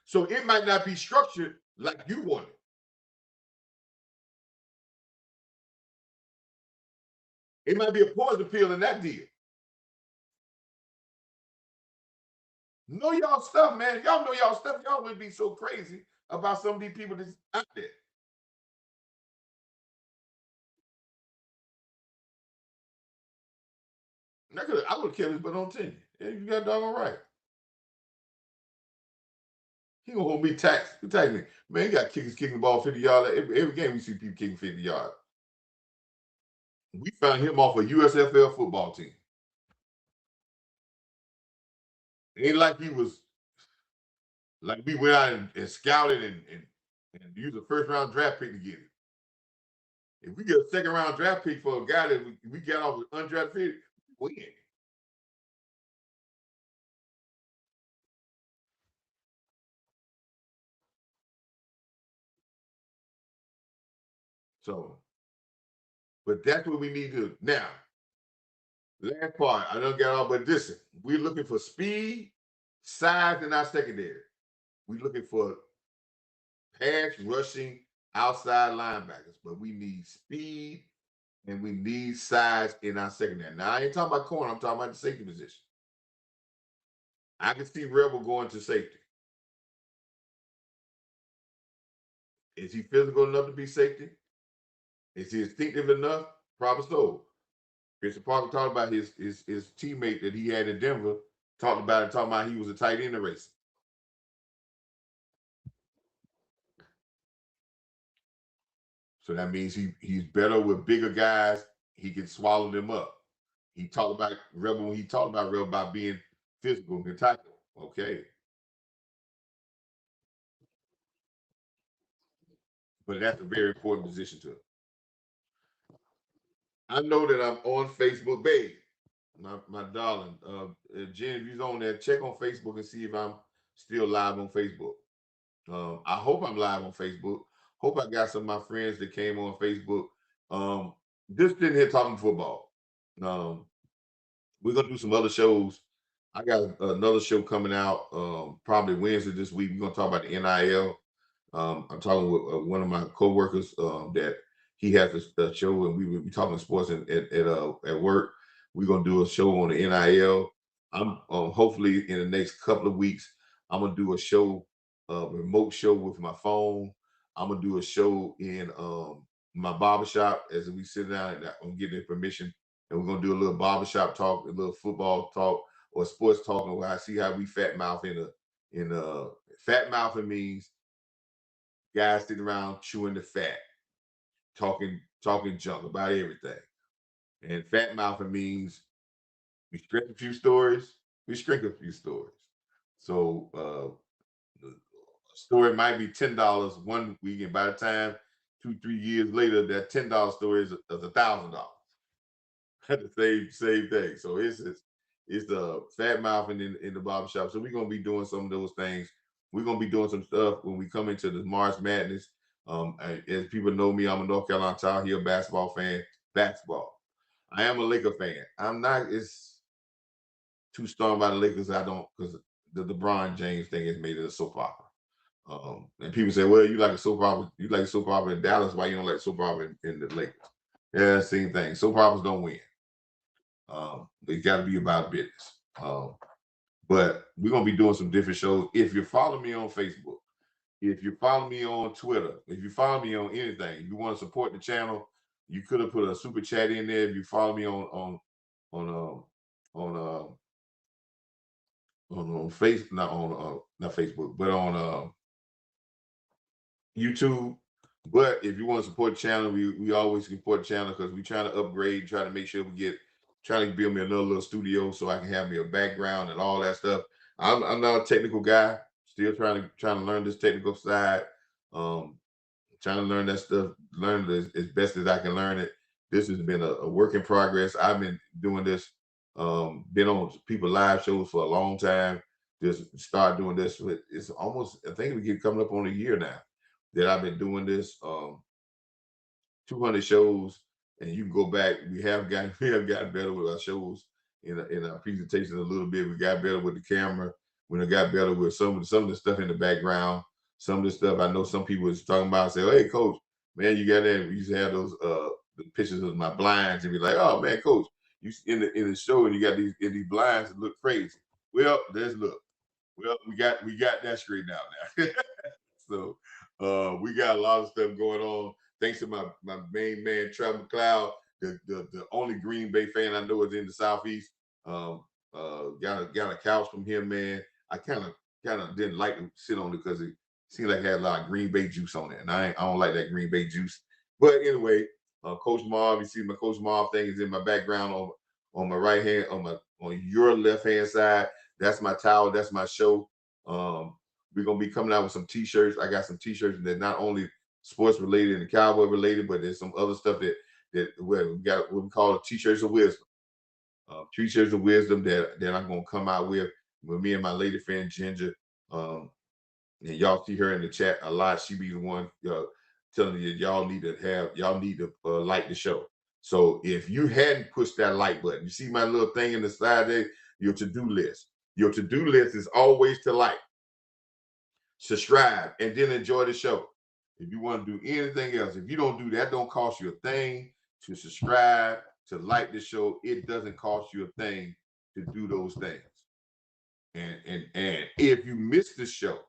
So it might not be structured like you want it. It might be a poison pill in that deal. Know y'all stuff, man. Y'all know y'all stuff. Y'all wouldn't be so crazy about some of these people that's out there. I would have kept his butt on 10. Yeah, you got doggone right. He gonna hold me tax. He tax me. Man, he got kickers kicking the ball 50 yards. Every game we see people kicking 50 yards. We found him off a USFL football team. Ain't like he was like we went out and scouted and used a first round draft pick to get it. If we get a second round draft pick for a guy that we got off with undrafted, we win. So, but that's what we need to now. Last part, I don't get all, but listen, we're looking for speed, size in our secondary. We're looking for pass rushing outside linebackers, but we need speed and we need size in our secondary. Now, I ain't talking about corner, I'm talking about the safety position. I can see Rebel going to safety. Is he physical enough to be safety? Is he instinctive enough? Probably so. Christian Parker talked about his teammate that he had in Denver, talking about he was a tight end race. So that means he's better with bigger guys. He can swallow them up. He talked about Rebel when he talked about Rebel about being physical and tackle. Okay. But that's a very important position to him. I know that I'm on Facebook, babe. My darling. Jen, if you're on there, check on Facebook and see if I'm still live on Facebook. I hope I'm live on Facebook. Hope I got some of my friends that came on Facebook. Just sitting here talking football. We're gonna do some other shows. I got another show coming out probably Wednesday this week. We're gonna talk about the NIL. I'm talking with one of my coworkers that he has a show, and we will be talking sports at work. We're gonna do a show on the NIL. I'm hopefully in the next couple of weeks. I'm gonna do a show, remote show with my phone. I'm gonna do a show in my barbershop as we sit down and I'm getting permission, and we're gonna do a little barbershop talk, a little football talk, or sports talk, and where I see how we fat mouth in fat mouthing means guys sitting around chewing the fat, talking junk about everything. And fat mouthing means we stretch a few stories, we shrink a few stories. So the story might be $10 one week, and by the time 2-3 years later, that $10 story is $1,000. the same thing. So it's the fat mouthing in the barbershop. So we're gonna be doing some of those things we're gonna be doing some stuff when we come into the March Madness. As people know me, I'm a North Carolina Tar Heel basketball fan. Basketball. I am a Laker fan. I'm not as too strong by the Lakers. I don't, because the LeBron James thing has made it a soap opera. And people say, well, you like a soap opera, you like a soap opera in Dallas, why you don't like soap opera in the Lakers? Yeah, same thing. Soap operas don't win. They got to be about business. But we're gonna be doing some different shows. If you follow me on Facebook, if you follow me on Twitter, if you follow me on anything, if you want to support the channel, you could have put a super chat in there. If you follow me on on face not on not Facebook, but on YouTube. But if you want to support the channel, we always support the channel because we trying to upgrade, try to make sure we get trying to build me another little studio so I can have me a background and all that stuff. I'm not a technical guy, still trying to learn this technical side. Um, Trying to learn that stuff, learn it as best as I can learn it. This has been a work in progress. I've been doing this, been on people live shows for a long time. Just start doing this. It's almost, I think we get coming up on a year now that I've been doing this. 200 shows, and you can go back. We have gotten better with our shows in our presentations a little bit. We got better with the camera. We got better with some of the stuff in the background. Some of the stuff I know some people was talking about. Say, hey, coach, man, you got that. We used to have those the pictures of my blinds and be like, oh man, coach, you in the show and you got these blinds that look crazy. Well, there's look. Well, we got that straightened out now. So we got a lot of stuff going on. Thanks to my main man, Trevor McLeod, the only Green Bay fan I know is in the Southeast. Got a couch from him, man. I kind of didn't like to sit on it because it seemed like it had a lot of Green Bay juice on it, and I don't like that Green Bay juice. But anyway, Coach Marv, you see my Coach Marv thing is in my background on my right hand, on your left hand side. That's my towel. That's my show. We're gonna be coming out with some t-shirts. I got some t-shirts that not only sports related and cowboy related, but there's some other stuff that we got what we call t-shirts of wisdom. T-shirts of wisdom that I'm gonna come out with me and my lady friend Ginger. And y'all see her in the chat a lot. She be the one telling you y'all need to like the show. So if you hadn't pushed that like button, you see my little thing in the side there, your to-do list. Your to-do list is always to like, subscribe, and then enjoy the show. If you want to do anything else, if you don't do that, don't cost you a thing to subscribe, to like the show. It doesn't cost you a thing to do those things. And if you miss the show,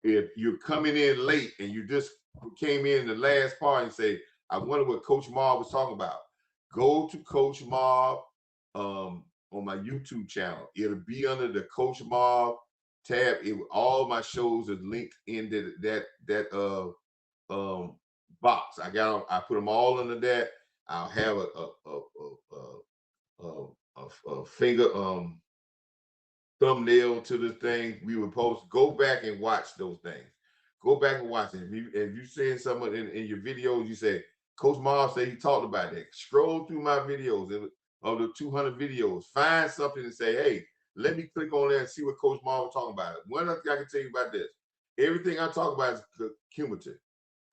if you're coming in late and you just came in the last part and say, I wonder what Coach Marv was talking about, go to Coach Marv on my YouTube channel. It'll be under the Coach Marv tab. All my shows are linked into that box. I put them all under that. I'll have a finger thumbnail to the thing we would post. Go back and watch those things. Go back and watch it. If you saying something in your videos, you say Coach Marv said he talked about that. Scroll through my videos of the 200 videos. Find something and say, hey, let me click on there and see what Coach Marv was talking about. One other thing I can tell you about this. Everything I talk about is cumulative.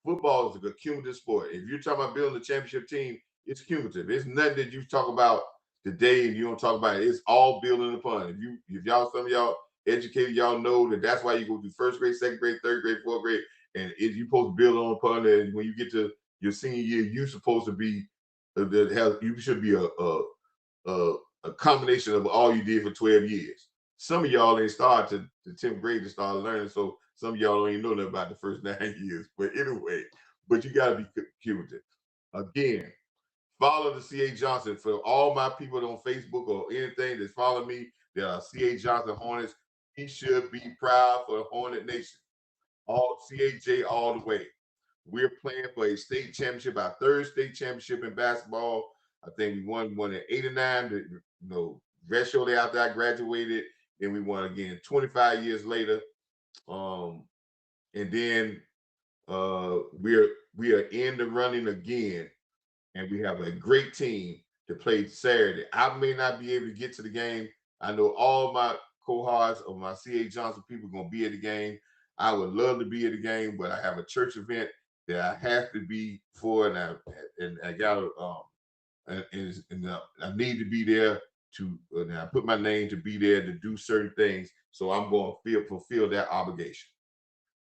Football is a cumulative sport. If you're talking about building a championship team, it's cumulative. It's nothing that you talk about today and you don't talk about it. It's all building upon. If y'all, some of y'all educated, y'all know that that's why you go through first grade, second grade, third grade, fourth grade, and if you supposed to build on upon it. And when you get to your senior year, you're supposed to be you should be a combination of all you did for 12 years. Some of y'all ain't started to 10th grade to start learning, so some of y'all don't even know nothing about the first 9 years. But anyway, but you got to be cumulative. Again, follow the C.A. Johnson. For all my people on Facebook or anything that follow me, that are C.A. Johnson Hornets, he should be proud for the Hornet Nation. All CAJ all the way. We're playing for a state championship, our third state championship in basketball. I think we won in '89. Rest shortly after I graduated, then we won again 25 years later. And then we are in the running again, and we have a great team to play Saturday. I may not be able to get to the game. I know all my cohorts of my C.A. Johnson people are going to be at the game. I would love to be at the game, but I have a church event that I have to be for, and I got I need to be there to. And I put my name to be there to do certain things, so I'm going to fulfill that obligation.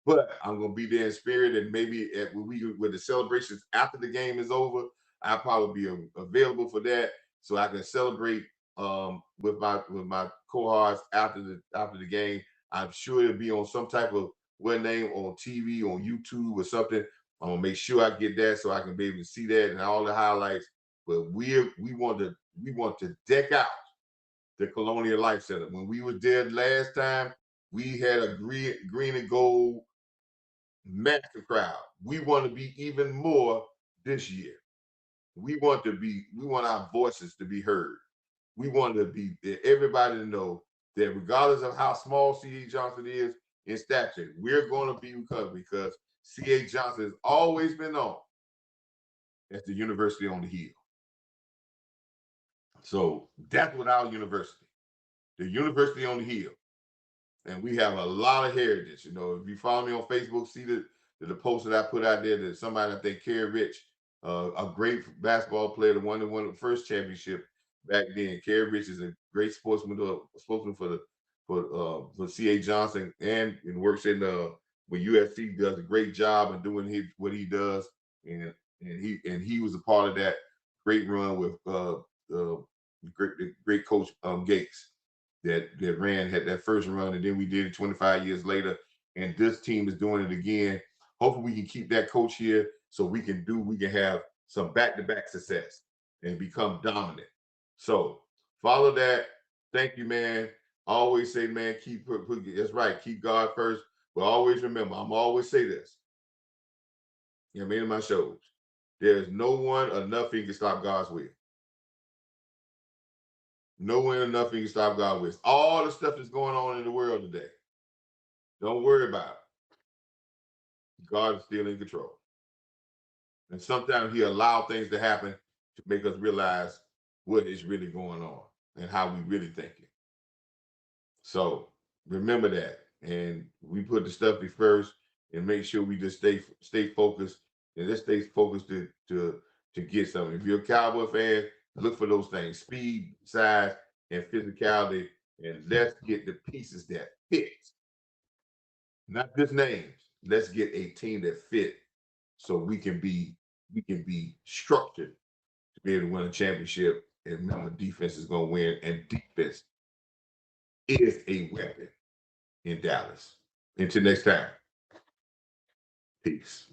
But I'm gonna be there in spirit, and maybe when the celebrations after the game is over, I'll probably be available for that, so I can celebrate with my cohorts after the game. I'm sure it'll be on some type of what name on TV, on YouTube or something. I'm gonna make sure I get that so I can be able to see that and all the highlights. But we want to deck out the Colonial Life Center. When we were there last time, we had a green and gold massive crowd. We want to be even more this year. We want our voices to be heard. We want to be everybody to know that regardless of how small C.A. Johnson is in stature, we're going to be recovered because C.A. Johnson has always been known as the University on the Hill. So that's what our university, the University on the Hill. And we have a lot of heritage. You know, if you follow me on Facebook, see the post that I put out there that somebody, I think Kerry Rich, a great basketball player, the one that won the first championship back then. Kerry Rich is a great spokesman for C.A. Johnson and works in with USC, does a great job in doing what he does, and he was a part of that great run with great coach Gates that had that first run, and then we did it 25 years later, and this team is doing it again. Hopefully we can keep that coach here so we can have some back-to-back success and become dominant. So follow that. Thank you, man. I always say, man, that's right, keep God first. But always remember, I'm always say this. You know, in my shows, there's no one or nothing can stop God's will. No one or nothing can stop God with. All the stuff that's going on in the world today. Don't worry about it. God is still in control. And sometimes he allows things to happen to make us realize what is really going on and how we really thinking. So remember that. And we put the stuff first and make sure we just stay focused and let's stay focused to get something. If you're a Cowboy fan, look for those things: speed, size, and physicality. And let's get the pieces that fit. Not just names. Let's get a team that fit so we can be structured to be able to win a championship. And remember, defense is going to win, and defense is a weapon in Dallas. Until next time, peace.